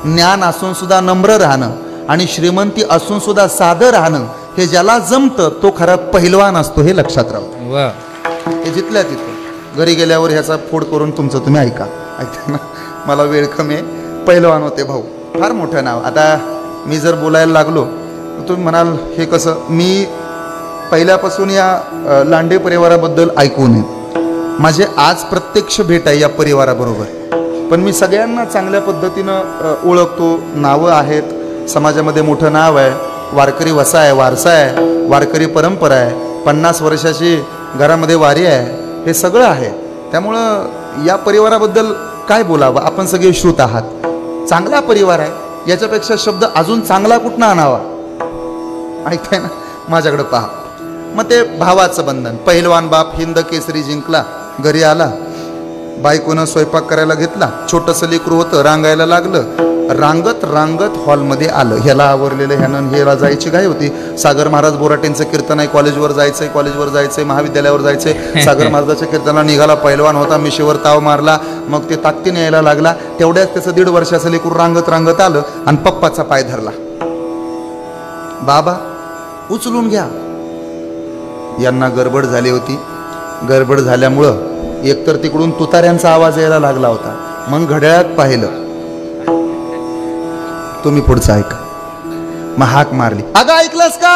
ज्ञान असून सुद्धा नम्र राहणं आणि श्रीमंती असून सुद्धा साधं राहणं. हे ज्याला जमतं तो खरा पहिलवान असतो. हे लक्षात राहू. हे जिथल्या तिथं घरी गेल्यावर ह्याचा फोड करून तुमचं तुम्ही ऐका. ऐकता ना? मला वेळ कमी आहे. पहिलवान होते भाऊ. फार मोठं नाव. आता मी जर बोलायला लागलो तुम्ही म्हणाल हे कसं? मी पहिल्यापासून या लांडे परिवाराबद्दल ऐकून आहे. माझे आज प्रत्यक्ष भेट आहे या परिवाराबरोबर. पण मी सगळ्यांना चांगल्या पद्धतीनं ओळखतो. नावं आहेत. समाजामध्ये मोठं नाव आहे. वारकरी वसा आहे, वारसा आहे, वारकरी परंपरा आहे. 50 वर्षाची घरामध्ये वारी आहे. हे सगळं आहे. त्यामुळं या परिवाराबद्दल काय बोलावं? आपण सगळे श्रुत आहात. चांगला परिवार आहे. याच्यापेक्षा शब्द अजून चांगला कुठनं आणावा? ऐकताय ना? माझ्याकडे पहा. मग ते भावाचं बंधन. पहिलवान बाप हिंद केसरी जिंकला. घरी आला. बायकोनं स्वयंपाक करायला घेतला. छोटंसं लेकरू होतं. रांगायला लागलं. रांगत रांगत हॉलमध्ये आलं. ह्याला आवरलेलं ह्यानं ह्याला जायची घाई होती. सागर महाराज बोराटेंचं कीर्तन आहे. कॉलेजवर जायचंय, महाविद्यालयावर जायचंय. सागर महाराजाच्या कीर्तनाला निघाला. पहिलवान होता. मिशीवर ताव मारला. मग ते ताकदीने यायला लागला. तेवढ्याच त्याचं 1.5 वर्षाचं लेकरू रांगत रांगत आलं आणि पप्पाचा पाय धरला. बाबा उचलून घ्या. यांना गडबड झाली होती. गडबड झाल्यामुळं एकतर तिकडून तुताऱ्यांचा आवाज यायला लागला होता. मग घड्याळात पाहिलं. तुम्ही पुढचं ऐका. मग हाक मारली. अगं ऐकलंस का?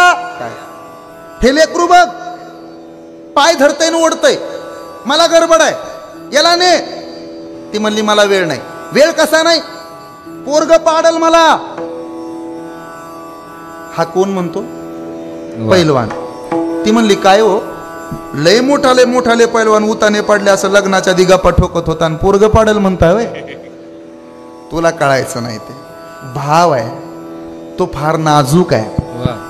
हे लेकरू बघ पाय धरतय न ओढतय. मला गडबड आहे. याला ने. ती म्हणली मला वेळ नाही. वेळ कसा नाही? पोरग पाडल मला. हा कोण म्हणतो? पहिलवान. ती म्हणली काय हो? लय मोठाले पहिलवान उताने पडले असं लग्नाच्या दिगापा ठोकत होता आणि पोरग पाडल म्हणताय वय? तुला कळायचं नाही. ते भाव आहे. तो फार नाजूक आहे.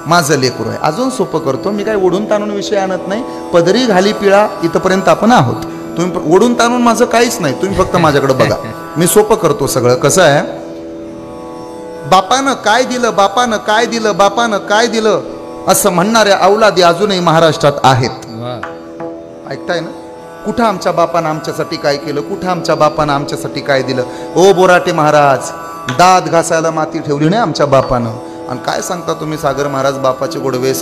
माझं लेकरू आहे. अजून सोपं करतो. मी काय ओढून ताणून विषय आणत नाही. पदरी घाली पिळा इथपर्यंत आपण आहोत. तुम्ही ओढून ताणून माझं काहीच नाही. तुम्ही फक्त माझ्याकडे बघा. मी सोपं करतो सगळं. कसं आहे? बापानं काय दिलं, बापानं काय दिलं, बापानं काय दिलं असं म्हणणाऱ्या अवलादी अजूनही महाराष्ट्रात आहेत. ऐकताय ना? कुठं आमच्या बापानं आमच्यासाठी काय केलं, कुठं आमच्या बापानं आमच्यासाठी काय दिलं. ओ बोराटे महाराज, दात घासायला माती ठेवली नाही आमच्या बापानं. आणि काय सांगता तुम्ही सागर महाराज बापाचे गोडवे,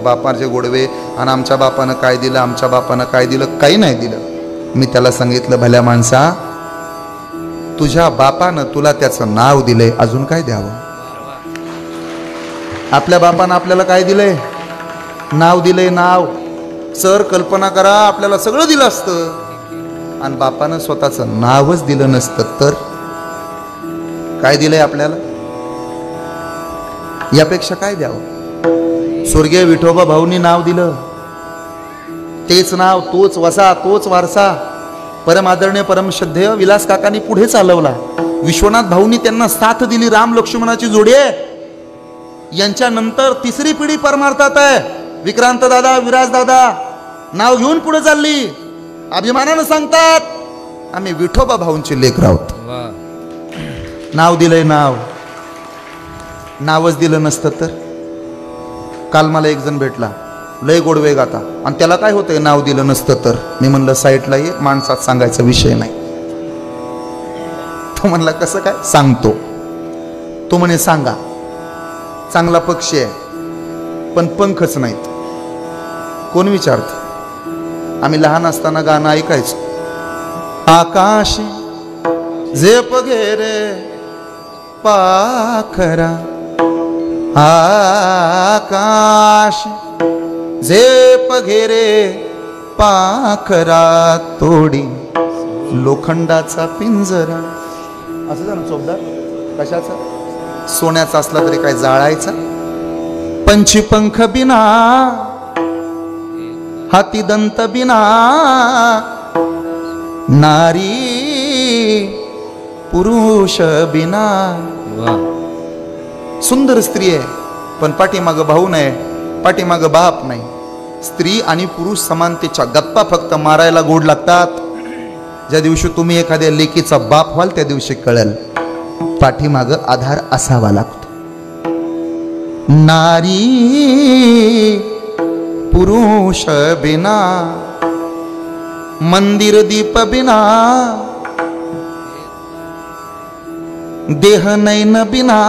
बापाचे गोडवे, आणि आमच्या बापानं काय दिलं, आमच्या बापानं काय दिलं? काही नाही दिलं. मी त्याला सांगितलं, भल्या माणसा, तुझ्या बापानं तुला त्याचं नाव दिलंय, अजून काय द्यावं? आपल्या बापानं आपल्याला काय दिलंय? नाव दिलंय, नाव. सर कल्पना करा, आपल्याला सगळं दिलं असतं आणि बापानं स्वतःचं नावच दिलं नसतं तर काय दिलंय आपल्याला? यापेक्षा काय द्यावं? स्वर्गीय विठोबा भाऊनी नाव दिलं, तेच नाव, तोच वसा, तोच वारसा परम आदरणीय परम श्रद्धेय विलास काकांनी पुढे चालवला. विश्वनाथ भाऊनी त्यांना साथ दिली, राम लक्ष्मणाची जोडी आहे. यांच्यानंतर तिसरी पिढी परमार्थात आहे. विक्रांत दादा, विराज दादा नाव घेऊन पुढे चालली, अभिमानानं सांगतात आम्ही विठोबा भाऊंचे लेकर आहोत. नाव दिलंय, नाव. नावच दिलं नसतं तर? काल मला एक जण भेटला, लय गोडवे गाता, आणि त्याला काय होतंय नाव दिलं नसतं तर? मी म्हणलं साईटला ये, माणसात सांगायचा विषय नाही. तो म्हणला कसं काय? सांगतो. तो म्हणे सांगा. चांगला पक्षी आहे पण पंखच नाहीत. कोण विचारत? आम्ही लहान असताना गाणं ऐकायचो, आकाश झेप घेरे पाखरा, आकाश झेप घेरे पाखरा, तोडी लोखंडाचा पिंजरा. असं झालं चोपदार कशाचा? सोन्याचा असला तरी काय जाळायचा? पंची पंख बिना, हाती दंत बिना, नारी पुरुष बिना. सुंदर स्त्री आहे पण पाठीमागं भाऊ नाही, पाठीमागं बाप नाही. स्त्री आणि पुरुष समानतेच्या गप्पा फक्त मारायला गोड लागतात. ज्या दिवशी तुम्ही एखाद्या लेकीचा बाप व्हाल त्या दिवशी कळेल पाठीमागं आधार असावा लागतो. नारी पुरुष बिना, मंदिर दीप बिना, देह नैन बिना,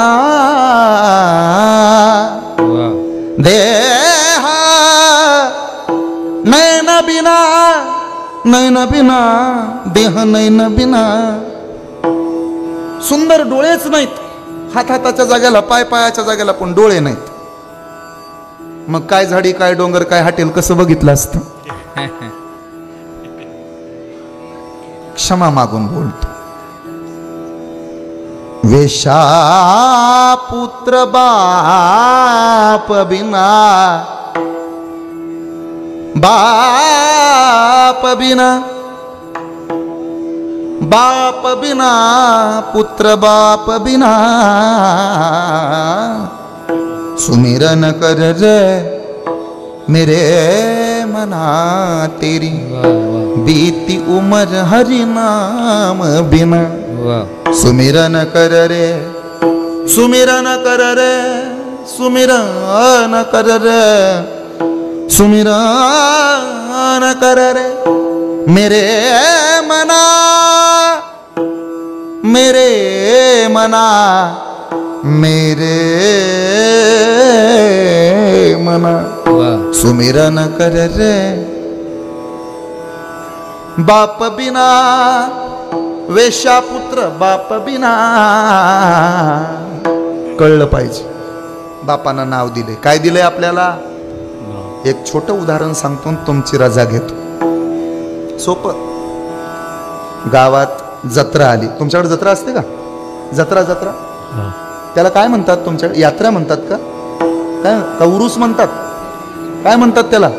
देह नैन बिना, नैन बिना, देह नैन बिना. सुंदर डोळेच नाहीत, हाताच्या जागेला, पाय पायाच्या जागेला पण डोळे नाहीत. मग काय झाडी, काय डोंगर, काय हॉटेल कसं बघितलं असतं? क्षमा मागून बोलतो. वेशा पुत्र बाप बिना, बाप बिना, बाप बिना, पुत्र बाप बिना. सुमिरन कर रे मेरे मना तेरी, बीती उम्र हरि नाम बिना. सुमिरन कर रे, सुमिरन कर रे, सुमिरन कर रे, सुमिरन कर रे मेरे मना, मेरे मना, मेरे मना. सुमिरन कर रे बाप बिना, वेश्या पुत्र बाप बिना. कळलं पाहिजे बापानं नाव दिले. काय दिलंय आपल्याला? एक छोटं उदाहरण सांगतो, तुमची रजा घेतो. सोपं. गावात जत्रा आली. तुमच्याकडे जत्रा असते का? जत्रा, जत्रा त्याला काय म्हणतात तुमच्याकडे? यात्रा म्हणतात का? काय का उरूस म्हणतात? काय म्हणतात त्याला?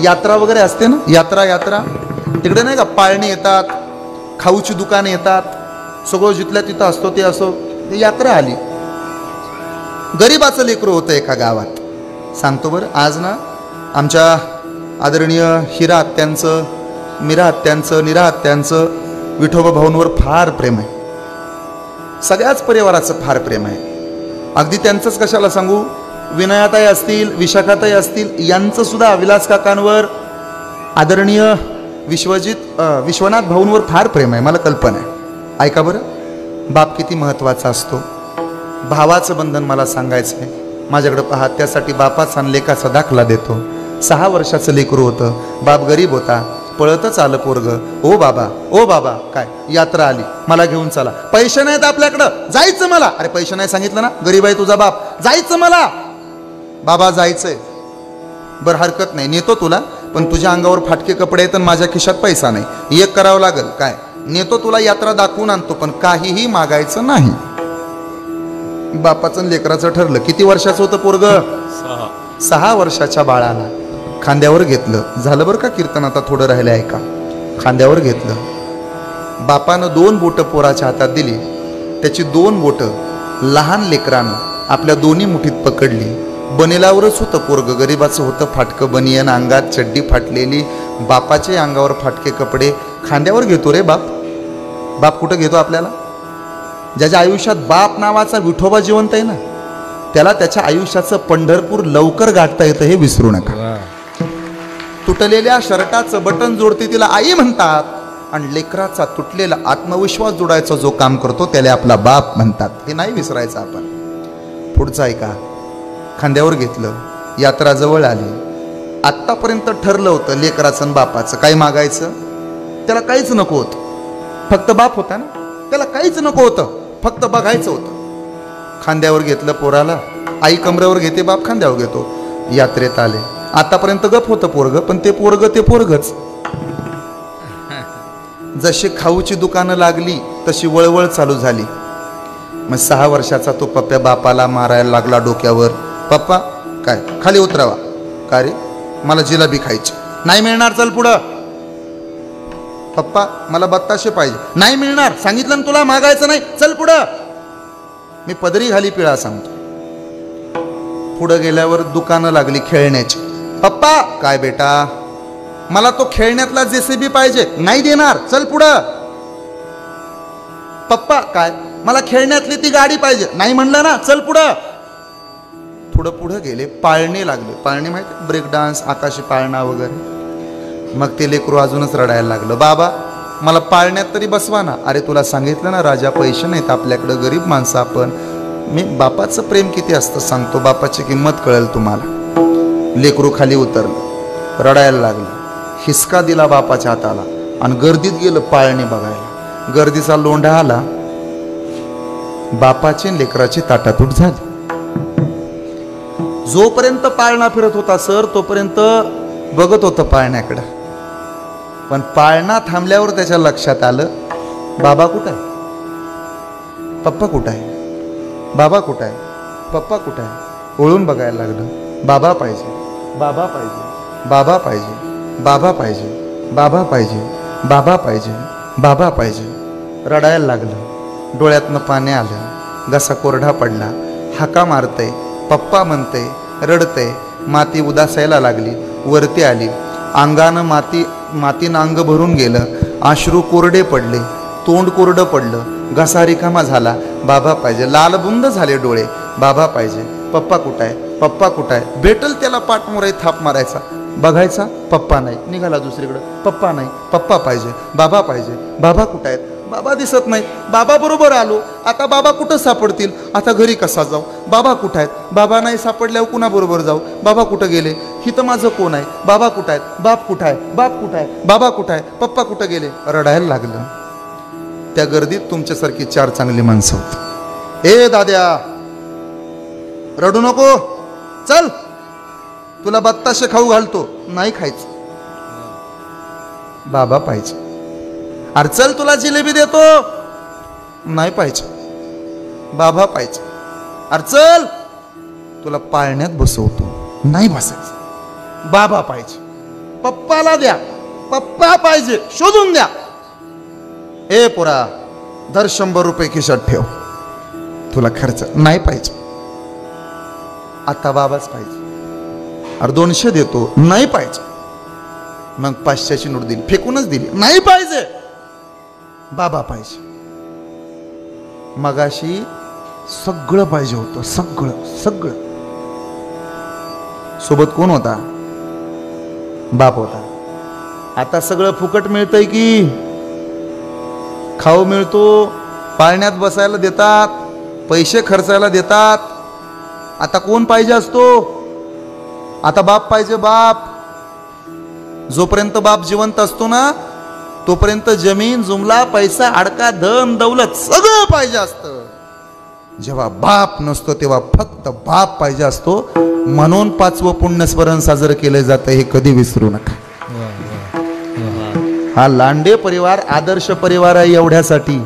यात्रा वगैरे असते ना, यात्रा. यात्रा तिकडे नाही का पाळणे येतात, खाऊची दुकाने येतात, सगळं जिथल्या तिथं असतो ते असो. ते यात्रा आली. गरीबाचं लेकरू होतं एका गावात. सांगतो बरं. आज ना आमच्या आदरणीय हिरा हत्यांचं, मीरा हत्यांचं, निरा हत्यांचं विठोबा भाऊंवर फार प्रेम आहे. सगळ्याच परिवाराचं फार प्रेम आहे. अगदी त्यांचंच कशाला सांगू, विनयाताई असतील, विशाखाताई असतील, यांचं सुद्धा विलास काकांवर, आदरणीय विश्वनाथ भाऊंवर फार प्रेम आहे. मला कल्पना आहे. ऐका बरं, बाप किती महत्वाचा असतो. भावाचं बंधन मला सांगायचं आहे. माझ्याकडे पहा, त्यासाठी बापाचा आणि लेकाचा दाखला देतो. 6 वर्षाचं लेकरू होतं, बाप गरीब होता, पळतच आलं पोरग. ओ बाबा, काय यात्रा आली, मला घेऊन चला. पैसे नाहीत आपल्याकडं, जायचं मला. अरे पैसे नाही सांगितलं ना, गरीब आहे तुझा बाप, जायचं मला. बाबा जायचंय, बरं हरकत नाही, नेतो तुला, पण तुझ्या अंगावर फाटके कपडे आहेत आणि माझ्या खिशात पैसा नाही. एक करावं लागेल, काय नेतो तुला, यात्रा दाखवून आणतो, पण काहीही मागायचं नाही. बापाचं लेकराचं ठरलं. किती वर्षाचं होतं पोरग? 6 वर्षाच्या बाळाला खांद्यावर घेतलं. झालं बरं का कीर्तन, आता थोडं राहिलं ऐका. खांद्यावर घेतलं, बापानं 2 बोटं पोराच्या हातात दिली. त्याची 2 बोटं लहान लेकरानं आपल्या दोन्ही मुठीत पकडली. बनेलावरच होतं पोरग, गरिबाचं होतं फाटकं बनियन, अंगात चड्डी फाटलेली, बापाचे अंगावर फाटके कपडे. खांद्यावर घेतो रे बाप. बाप कुठं घेतो आपल्याला? ज्याच्या आयुष्यात बाप नावाचा विठोबा जिवंत आहे ना, त्याला त्याच्या आयुष्याचं पंढरपूर लवकर गाठता येतं, हे विसरू नका. तुटलेल्या शर्टाचं बटन जोडते तिला आई म्हणतात, आणि लेकराचा तुटलेला आत्मविश्वास जोडायचा जो काम करतो त्याला आपला बाप म्हणतात. हे नाही विसरायचं आपण. पुढचं ऐका. खांद्यावर घेतलं, यात्रा जवळ आली. आत्तापर्यंत ठरलं होतं लेकराचं आणि बापाचं, काय मागायचं त्याला काहीच नको होतं, फक्त बाप होता ना, त्याला काहीच नको होतं, फक्त बघायचं होतं. खांद्यावर घेतलं पोराला, आई कमरेवर घेते, बाप खांद्यावर घेतो. यात्रेत आले. आतापर्यंत गप होतं पोरग, पण ते पोरगच. जशी खाऊची दुकानं लागली तशी वळवळ चालू झाली. मग 6 वर्षाचा तो पप्प्या बापाला मारायला लागला डोक्यावर. पप्पा काय खाली उतरावा. का रे? मला जिलेबी खायची. नाही मिळणार, चल पुढं. पप्पा मला बत्ताशे पाहिजे. नाही मिळणार, सांगितलं ना तुला, मागायचं नाही, चल पुढं. मी पदरी घाली पिळा सांगतो. पुढं गेल्यावर दुकानं लागली खेळण्याची. पप्पा काय बेटा, मला तो खेळण्यातला जेसीबी पाहिजे. नाही देणार, चल पुढं. पप्पा काय, मला खेळण्यातली ती गाडी पाहिजे. नाही म्हणलं ना, चल पुढं. थोडं पुढं गेले, पाळणे लागले. पाळणे माहिती, ब्रेक डान्स, आकाशी पाळणा वगैरे. मग ते लेकरू अजूनच रडायला लागलं. बाबा मला पाळण्यात तरी बसवा ना. अरे तुला सांगितलं ना राजा, पैसे नाहीत आपल्याकडं, गरीब माणसं आपण. मी बापाचं प्रेम किती असतं सांगतो, बापाची किंमत कळेल तुम्हाला. लेकरू खाली उतरलं, रडायला लागलं. हिसका दिला बापाच्या हाताला आणि गर्दीत गेलं पाळणे बघायला. गर्दीचा लोंढा आला, बापाची लेकराची ताटातूट झाली. जोपर्यंत पाळणा फिरत होता सर, तोपर्यंत बघत होतं पाळण्याकडं. पण पाळणा थांबल्यावर त्याच्या लक्षात आलं, बाबा कुठं आहे, पप्पा कुठं आहे, बाबा कुठं आहे, पप्पा कुठं आहे. ओळून बघायला लागलं. बाबा पाहिजे, बाबा पाहिजे, बाबा पाहिजे, बाबा पाहिजे, बाबा पाहिजे, बाबा पाहिजे, बाबा पाहिजे. रडायला लागलं. डोळ्यातनं पाणी आलं, घसा कोरडा पडला. हाका मारतय, पप्पा म्हणते, रडतय. माती उदासायला लागली, वरती आली. अंगानं मातीनं अंग भरून गेलं. अश्रू कोरडे पडले, तोंड कोरडं पडलं, घसा रिकामा झाला. बाबा पाहिजे, लालबुंद झाले डोळे. बाबा पाहिजे, पप्पा कुठं आहे, पप्पा कुठं आहे. भेटल त्याला पाठमोराई थाप मारायचा, बघायचा, पप्पा नाही. निघाला दुसरीकडं, पप्पा नाही, पप्पा पाहिजे, बाबा पाहिजे. बाबा कुठं आहेत, बाबा दिसत नाही. बाबा बरोबर आलो, आता बाबा कुठं सापडतील, आता घरी कसा जाऊ. बाबा कुठं आहेत, बाबा नाही सापडल्यावर कुणाबरोबर जाऊ. बाबा कुठं गेले, हिथं माझं कोण आहे. बाबा कुठं आहेत, बाप कुठं आहे, बाप कुठं आहे, बाबा कुठं आहे, पप्पा कुठं गेले. रडायला लागलं. त्या गर्दीत तुमच्यासारखी 4 चांगली माणसं होती. ए दाद्या रडू नको, चल तुला बत्ताशे खाऊ घालतो. नाही खायचं, बाबा पाहिजे. अरे चल तुला जिलेबी देतो. नाही पाहिजे, बाबा पाहिजे. अरे चल तुला पाळण्यात बसवतो. नाही बसायचं, बाबा पाहिजे. पप्पाला द्या, पप्पा पाहिजे, शोधून द्या. ए पोरा दर 100 रुपये खिशात ठेव, तुला खर्च. नाही पाहिजे, आता बाबाच पाहिजे. अरे 200 देतो. नाही पाहिजे. मग 500ची नोट दिली, फेकूनच दिली. नाही पाहिजे, बाबा पाहिजे. मगाशी सगळं पाहिजे होतं, सगळं. सोबत कोण होता, बाप होता. आता सगळं फुकट मिळतंय की, खाऊ मिळतो, पाळण्यात बसायला देतात, पैसे खर्चायला देतात. आता कोण पाहिजे असतो? आता बाप पाहिजे, बाप. जोपर्यंत बाप जिवंत असतो ना तोपर्यंत जमीन जुमला पैसा अडका धन दौलत सगळं पाहिजे असतं. जेव्हा बाप नसतो तेव्हा फक्त बाप पाहिजे असतो. म्हणून 5वं पुण्यस्मरण साजरं केलं जातं, हे कधी विसरू नका. हा लांडे परिवार आदर्श परिवार आहे एवढ्यासाठी.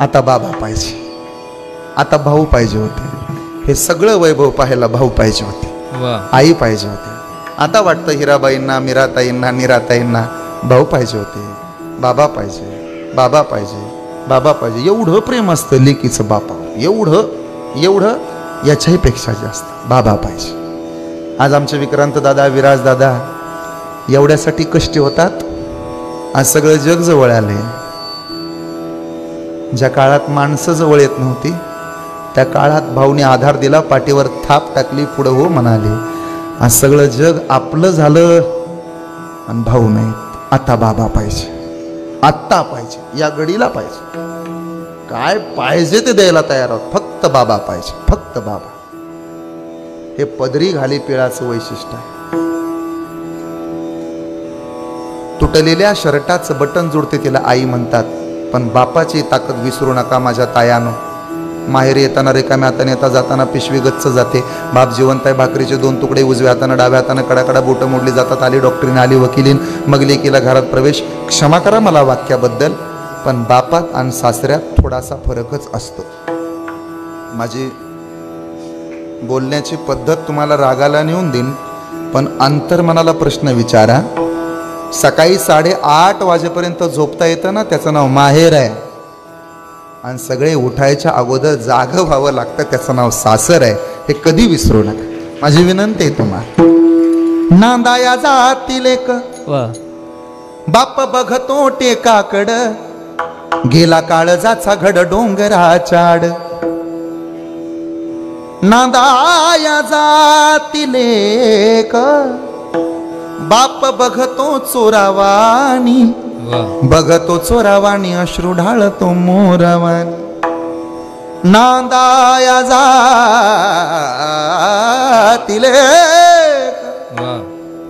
आता बाबा पाहिजे, आता भाऊ पाहिजे होते. हे सगळं वैभव पाहायला भाऊ पाहिजे होते, आई पाहिजे होते. आता वाटतं हिराबाईंना, मीराताईंना, नीराताईंना भाऊ पाहिजे होते, बाबा पाहिजे, बाबा पाहिजे, बाबा पाहिजे. एवढं प्रेम असतं लेकीचं बापावर, एवढं याच्याही पेक्षा जास्त बाबा पाहिजे. आज आमचे विक्रांत दादा, विराज दादा एवढ्यासाठी कष्टी होतात. आज सगळं जग जवळ आले. ज्या काळात माणसं जवळ येत नव्हती त्या काळात भाऊने आधार दिला, पाठीवर थाप टाकली, पुढं हो म्हणाले. आज सगळं जग आपलं झालं आणि भाऊ नाही. आता बाबा पाहिजे, आत्ता पाहिजे, या घडीला पाहिजे. काय पाहिजे ते द्यायला तयार आहोत. फक्त बाबा पाहिजे, फक्त बाबा. हे पदरी घाली पिळाचं वैशिष्ट्य आहे. तुटलेल्या शर्टाचं बटन जोडते तिला आई म्हणतात. पण बापाची ताकद विसरू नका माझ्या तायानो. माहेरी येताना रिकाम्या हाताने येता जाताना पिशवी गच्च जाते. बाप जिवंत आहे, भाकरीचे 2 तुकडे उजव्या हाताने डाव्या हाताने कडाकडा बोटं मोडली जातात. आली डॉक्टरीन, आली वकिलीन, मग लेकीला घरात प्रवेश. क्षमा करा मला वाक्याबद्दल, पण बापात आणि सासऱ्यात थोडासा फरकच असतो. माझी बोलण्याची पद्धत तुम्हाला रागाला नेऊन देईन, पण अंतर्मनाला प्रश्न विचारा. सकाळी 8:30 वाजेपर्यंत झोपता येतं ना, त्याचं नाव माहेर आहे. आणि सगळे उठायच्या अगोदर जाग व्हावं लागतं, त्याचं नाव सासर आहे. हे कधी विसरू नका. माझी विनंती आहे तुम्हाला. नांदाया जातील एक बाप बघतो टेकाकड, गेला काळजाचा घड डोंगराचाड. नांदाया जातील एक बाप बघतो चोरावानी, बघतो चोरावानी अश्रू ढाळतो मोरावानी. नांदाया जातील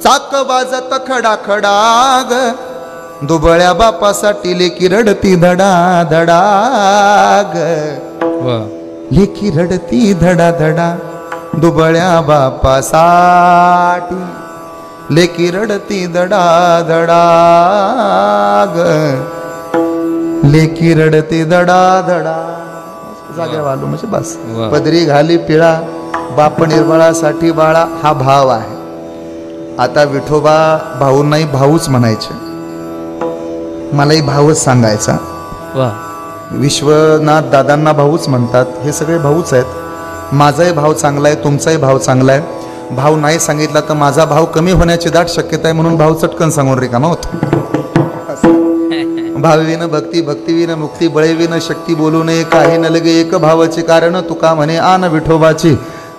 चाक वाजत खडा खडाग, दुबळ्या बापासाठी लेकी रडती धडा धडाग. लेकी रडती धडा धडा, दुबळ्या बापासाठी लेकी रडती धडा धडाग. लेकी रडती धडा धडा. जाग्या वालो म्हणजे बस. पदरी घाली पिळा, बाप निर्बळासाठी बाळा, हा भाव आहे. आता विठोबा भाऊ नाही भाऊच म्हणायचे. मलाही भाऊच सांगायचा. विश्वनाथ दादांना भाऊच म्हणतात. हे सगळे भाऊच आहेत. माझाही भाव चांगला आहे, तुमचाही भाव चांगला आहे. भाव नाही सांगितला तर माझा भाव कमी होण्याची दाट शक्यता आहे, म्हणून भाव चटकन सांगून रिकामा होतो. भावीन भक्ती, भक्तीविन मुक्ती, बळेविन शक्ती, बोलू नये काही न लगे एक भावाचे कारण, तुका म्हणे आन विठोबाची.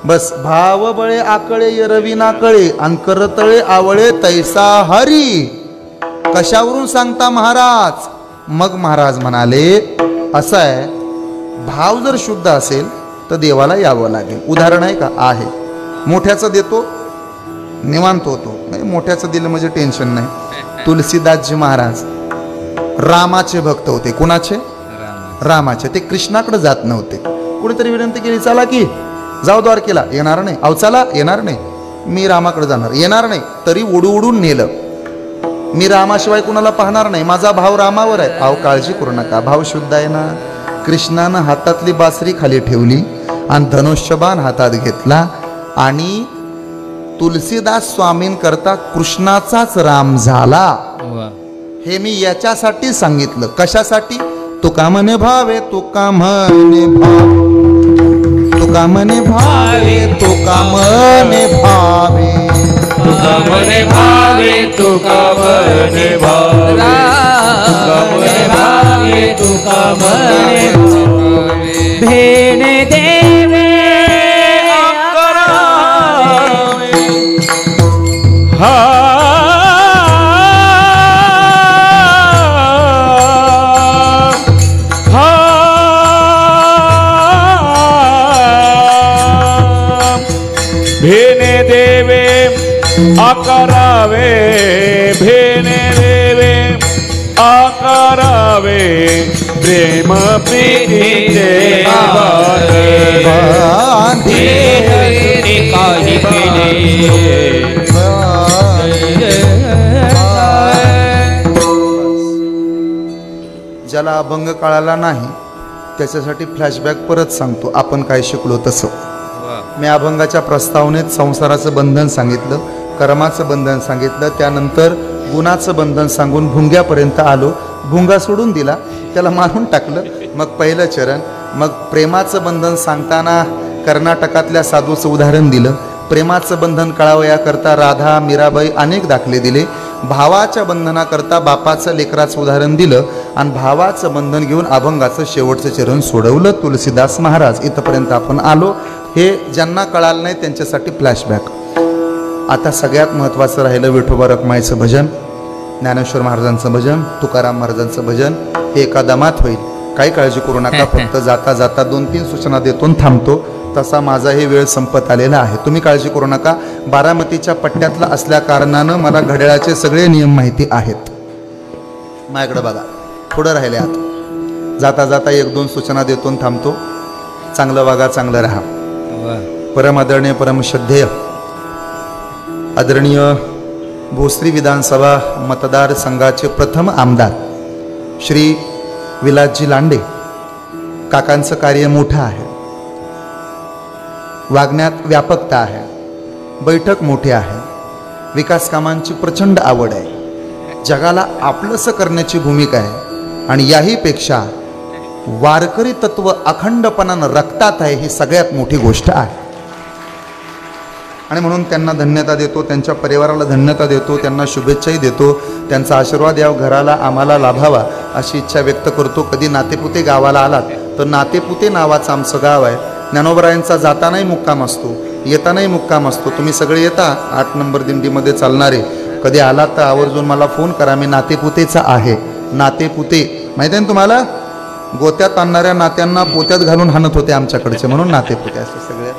बस भाव बळे आकळे रवी नाकळे, आणि करतळे आवळे तैसा हरी. कशावरून सांगता महाराज? मग महाराज म्हणाले असं आहे, भाव जर शुद्ध असेल तर देवाला यावं लागेल. उदाहरण आहे का? आहे. मोठ्याचं देतो निवांत होतो. नाही, मोठ्याचं दिलं म्हणजे टेन्शन नाही. तुलसीदासजी महाराज रामाचे भक्त होते. कुणाचे? रामाचे. ते कृष्णाकडे जात नव्हते. कुणीतरी विनंती केली, चला की जाऊ द्वारकेला. येणार नाही. अहो चला, येणार नाही. मी रामाकडे जाणार. येणार नाही. तरी उडून नेलं. मी रामाशिवाय कुणाला पाहणार नाही, माझा भाव रामावर आहे. अहो काळजी करू नका, भाव शुद्ध आहे ना. कृष्णानं हातातली बासरी खाली ठेवली आणि धनुष्यबाण हातात घेतला, आणि तुलसीदास स्वामींकरता कृष्णाचाच राम झाला. हे मी याच्यासाठी सांगितलं. कशासाठी? तुका म्हणे भावे, तुका म्हणे भावे, तुका म्हणे भावे, तुका म्हणे भावे, तुका म्हणे भावे, तुका म्हणे भावे, तुका म्हणे भावे, तुका म्हणे भावे. भेण देवे आकारावे भेने देवे आकारावे प्रेम प्रीतीचे बांधे काही केले ज्याला अभंग कळाला नाही त्याच्यासाठी फ्लॅशबॅक परत सांगतो आपण काय शिकलो तसं. मी अभंगाच्या प्रस्तावनेत संसाराचं बंधन सांगितलं, कर्माचं बंधन सांगितलं, त्यानंतर गुणाचं बंधन सांगून भुंग्यापर्यंत आलो. भुंगा सोडून दिला, त्याला मारून टाकलं. मग पहिलं चरण, मग प्रेमाचं बंधन सांगताना कर्नाटकातल्या साधूचं उदाहरण दिलं. प्रेमाचं बंधन कळावं याकरता राधा मीराबाई अनेक दाखले दिले. भावाच्या बंधनाकरता बापाचं लेकराचं उदाहरण दिलं आणि भावाचं बंधन घेऊन अभंगाचं शेवटचं चरण सोडवलं तुलसीदास महाराज. इथपर्यंत आपण आलो. हे ज्यांना कळालं नाही त्यांच्यासाठी फ्लॅशबॅक. आता सगळ्यात महत्त्वाचं राहिलं विठोबा रखमाईचं भजन, ज्ञानेश्वर महाराजांचं भजन, तुकाराम महाराजांचं भजन. हे एका दमात होईल, काही काळजी करू नका. फक्त जाता जाता 2-3 सूचना देतो थांबतो. तसा माझा हे वेळ संपत आलेला आहे, तुम्ही काळजी करू नका. बारामतीच्या पट्ट्यातला असल्या कारणानं मला घड्याळाचे सगळे नियम माहिती आहेत. माझ्याकडे बघा, पुढं राहिले आत. जाता जाता 1-2 सूचना देतो थांबतो. चांगलं वागा, चांगलं राहा. परम आदरणीय परम श्रद्धेय आदरणीय भोसरी विधानसभा मतदारसंघाचे प्रथम आमदार श्री विलासजी लांडे काकांचं कार्य मोठं आहे, वागण्यात व्यापकता आहे, बैठक मोठी आहे, विकास कामांची प्रचंड आवड आहे, जगाला आपलंसं करण्याची भूमिका आहे आणि याहीपेक्षा वारकरी तत्व अखंडपणानं रक्तात आहे, ही सगळ्यात मोठी गोष्ट आहे. आणि म्हणून त्यांना धन्यता देतो, त्यांच्या परिवाराला धन्यता देतो, त्यांना शुभेच्छाही देतो. त्यांचा आशीर्वाद या घराला आम्हाला लाभावा अशी इच्छा व्यक्त करतो. कधी नातेपुते गावाला आलात तर नातेपुते नावाचं आमचं गाव आहे. ज्ञानोबरायांचा जातानाही मुक्काम असतो, येतानाही मुक्काम असतो. तुम्ही सगळे येता 8 नंबर दिंडीमध्ये चालणारे. कधी आलात तर आवर्जून मला फोन करा, मी नातेपुतेचा आहे. नातेपुते माहिती आहे ना तुम्हाला, गोत्यात आणणाऱ्या नात्यांना पोत्यात घालून हाणत होते आमच्याकडचे, म्हणून नातेपुते. असं सगळं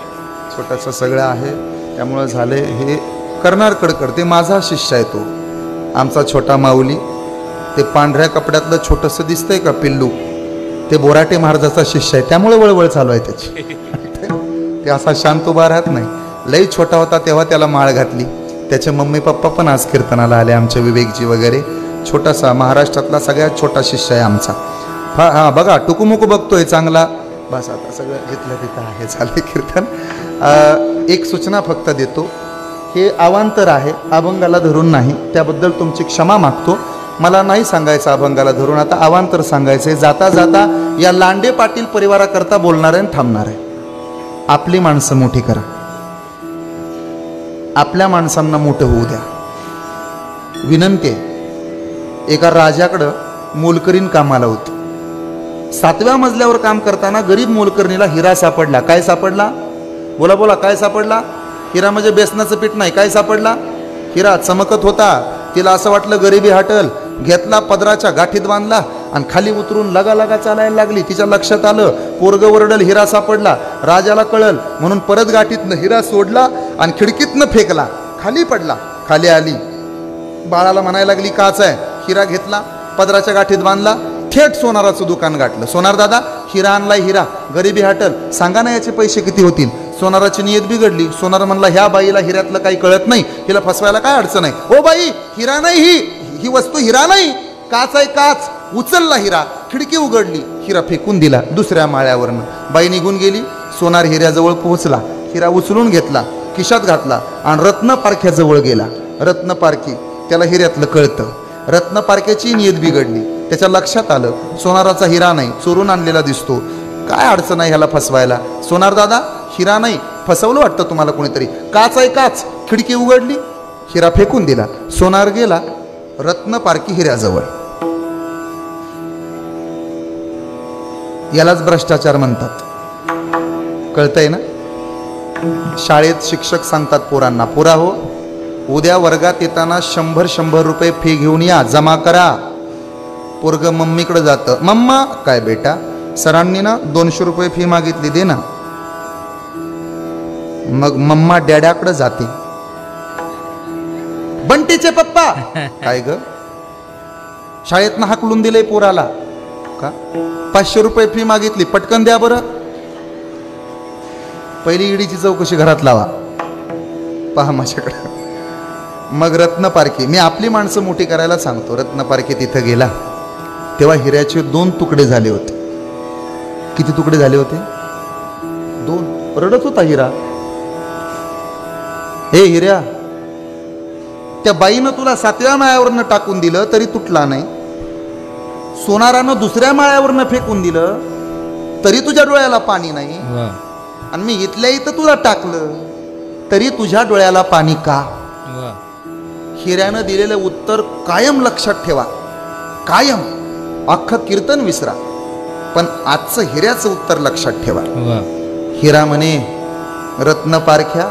छोटंसं सगळं आहे. त्यामुळं झाले हे करणार कडकड. ते माझा शिष्य आहे, तो आमचा छोटा माऊली. ते पांढऱ्या कपड्यातलं छोटंसं दिसतंय का पिल्लू, ते बोराटे महाराजाचा शिष्य आहे. त्यामुळे वळवळ चालू आहे त्याची. ते असा शांत उभा राहत नाही. लई छोटा होता तेव्हा त्याला माळ घातली. त्याचे मम्मी पप्पा पण आज कीर्तनाला आले, आमचे विवेकजी वगैरे. छोटासा महाराष्ट्रातला सगळ्यात छोटा शिष्य आहे आमचा. हां बघा, टुकूमुकू बघतोय चांगला. बस आता सगळं घेतलं तिथं आहे, झाले कीर्तन. एक सूचना फक्त देतो, हे अवांतर आहे, अभंगाला धरून नाही, त्याबद्दल तुमची क्षमा मागतो. मला नाही सांगायचं अभंगाला धरून, आता अवांतर सांगायचं आहे. जाता जाता या लांडे पाटील परिवाराकरता बोलणार आहे आणि थांबणार आहे. आपली माणसं मोठी करा, आपल्या माणसांना मोठं होऊ द्या. विनंती आहे, एका राजाकडं मोलकरीण कामाला होती. 7व्या मजल्यावर काम करताना गरीब मोलकरणीला हिरा सापडला. काय सापडला? बोला बोला, काय सापडला? हिरा म्हणजे बेसनाचं पीठ नाही, काय सापडला? हिरा. चमकत होता. तिला असं वाटलं गरिबी हटल, घेतला, पदराच्या गाठीत बांधला आणि खाली उतरून लगा लगा चालायला लागली. तिच्या लक्षात आलं, पोरगं वरडल, हिरा सापडला. राजाला कळल म्हणून परत गाठीतनं हिरा सोडला आणि खिडकीतनं फेकला. खाली पडला. खाली आली, बाळाला म्हणायला लागली काच आहे. हिरा घेतला, पदराच्या गाठीत बांधला, थेट सोनाराचं दुकान गाठलं. सोनार दादा, हिरा आणलाय, हिरा, गरिबी हटल, सांगा ना याचे पैसे किती होतील. सोनाराची नियत बिघडली. सोनार म्हणला, ह्या बाईला हिऱ्यातलं काही कळत नाही, हिला फसवायला काय अडचण आहे. ओ बाई, हिरा नाही, ही वस्तू हिरा नाही, काच आहे, काच. उचलला हिरा, खिडकी उघडली, हिरा फेकून दिला दुसऱ्या माळ्यावरनं. बाई निघून गेली. सोनार हिऱ्याजवळ पोहोचला, हिरा उचलून घेतला, खिशात घातला आणि रत्नपारख्याजवळ गेला. रत्नपारखी, त्याला हिऱ्यातलं कळतं. रत्नपारख्याची नियत बिघडली. त्याच्या लक्षात आलं, सोनाराचा हिरा नाही, चोरून आणलेला दिसतो, काय अडचण आहे ह्याला फसवायला. सोनार दादा, हिरा नाही, फसवलं वाटतं तुम्हाला कोणीतरी, काच आहे, काच. खिडकी उघडली, हिरा फेकून दिला. सोनार गेला रत्नपारखी हिऱ्याजवळ. यालाच भ्रष्टाचार म्हणतात, कळतंय ना. शाळेत शिक्षक सांगतात पोरांना, पोरा हो, उद्या वर्गात येताना 100 रुपये फी घेऊन या, जमा करा. पोरग मम्मीकडे जातं, मम्मा. काय बेटा, सरांनी ना 200 रुपये फी मागितली, दे ना. मग मम्मा डॅड्याकडे जाते, बंटीचे पप्पा. काय ग, शाळेतनं हाकलून दिलंय पोराला का? 500 रुपये फी मागितली, पटकन द्या बरं. पहिली ईडीची चौकशी घरात लावा, पहा माझ्याकडे. मग रत्न पारखी, मी आपली माणसं मोठी करायला सांगतो. रत्न पारखी तिथं गेला तेव्हा हिऱ्याचे 2 तुकडे झाले होते. किती तुकडे झाले होते? 2. रडत होता हिरा. हे हिऱ्या, त्या बाईनं तुला 7व्या माळ्यावरनं टाकून दिलं तरी तुटला नाही. सोनारानं दुसऱ्या माळ्यावरनं फेकून दिलं तरी तुझ्या डोळ्याला पाणी नाही. आणि मी इथल्या इथं तुला टाकलं तरी तुझ्या डोळ्याला पाणी का? हिऱ्यानं दिलेलं उत्तर कायम लक्षात ठेवा, कायम. अख्खं कीर्तन विसरा, पण आजचं हिऱ्याचं उत्तर लक्षात ठेवा. हिरा म्हणे, रत्न पारख्या,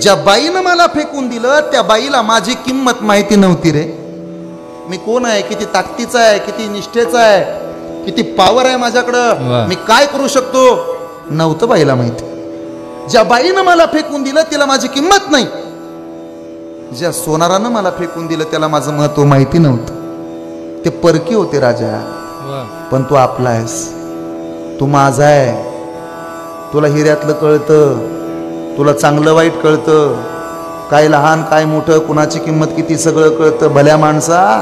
ज्या बाईनं मला फेकून दिलं त्या बाईला माझी किंमत माहिती नव्हती रे. मी कोण आहे, किती ताकदीचा आहे, किती निष्ठेचा आहे, किती पावर आहे माझ्याकडं, मी काय करू शकतो, नव्हतं बाईला माहिती. ज्या बाईनं मला फेकून दिलं तिला माझी किंमत नाही. ज्या सोनारानं मला फेकून दिलं त्याला माझं महत्व माहिती नव्हतं. ते परकी होते राजा, पण तू आपला आहेस, तू माझा आहे. तुला हिऱ्यातलं कळतं, तुला चांगलं वाईट कळतं, काय लहान काय मोठं, कुणाची किंमत किती, सगळं कळतं. भल्या माणसा,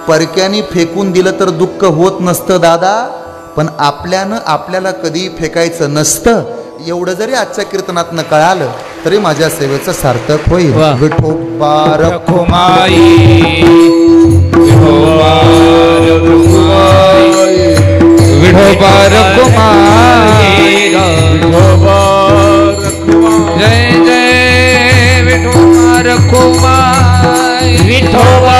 परक्यानी फेकून दिलं तर दुःख होत नसतं दादा, पण आपल्यानं आपल्याला कधी फेकायचं नसतं. एवढं जरी आजच्या कीर्तनातनं कळालं तरी माझ्या सेवेचं सार्थक होईल. विठोबा रखुमाई, विठोबा रखुमाई, विठोबा रखुमाई, विठोबा रखुमाई. जय जय विठोबा रखुमाई, विठोबा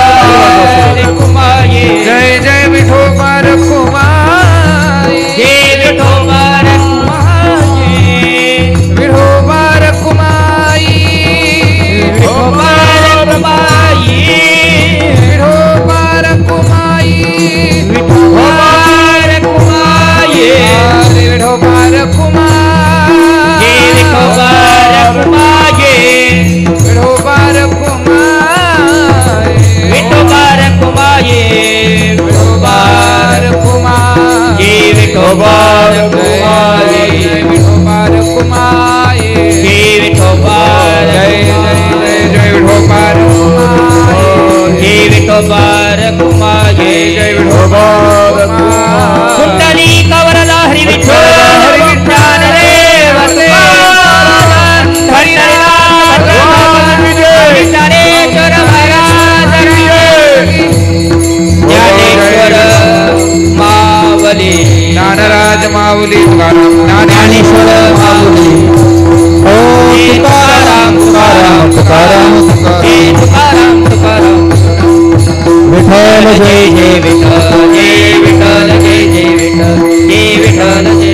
रखुमाई. जय जय विठोबा रखुमाई, जय विठोबा रखुमाई, विठोबा रखुमाई, विठोबा रखुमाई, विठोबा रखुमाई, विठोबा रखुमाई, विठोबा रखुमाई, विठोबा रखुमाई, विठोबा रखुमाई, विठोबा रखुमाई, विठोबा रखुमाई, विठोबा रखुमाई, विठोबा रखुमाई, विठोबा. जय जय जय विठोबा रखुमाई, विठोबा रखुमाई, जय विठोबा रखुमाई. कुंडली कवरला हरी विठ्ठल, हरी विठ्ठल रे वसे, ज्ञानेश्वर महाराज, ज्ञानेश्वर माऊली, ज्ञानराज माऊली, ज्ञानेश्वर माऊली. तुकाराम तुकाराम तुकाराम तुकाराम तुकाराम. विठ्ठल जय जय विठ्ठल, जय विठ्ठल, जय जय विठ्ठल, जय विठ्ठल, जय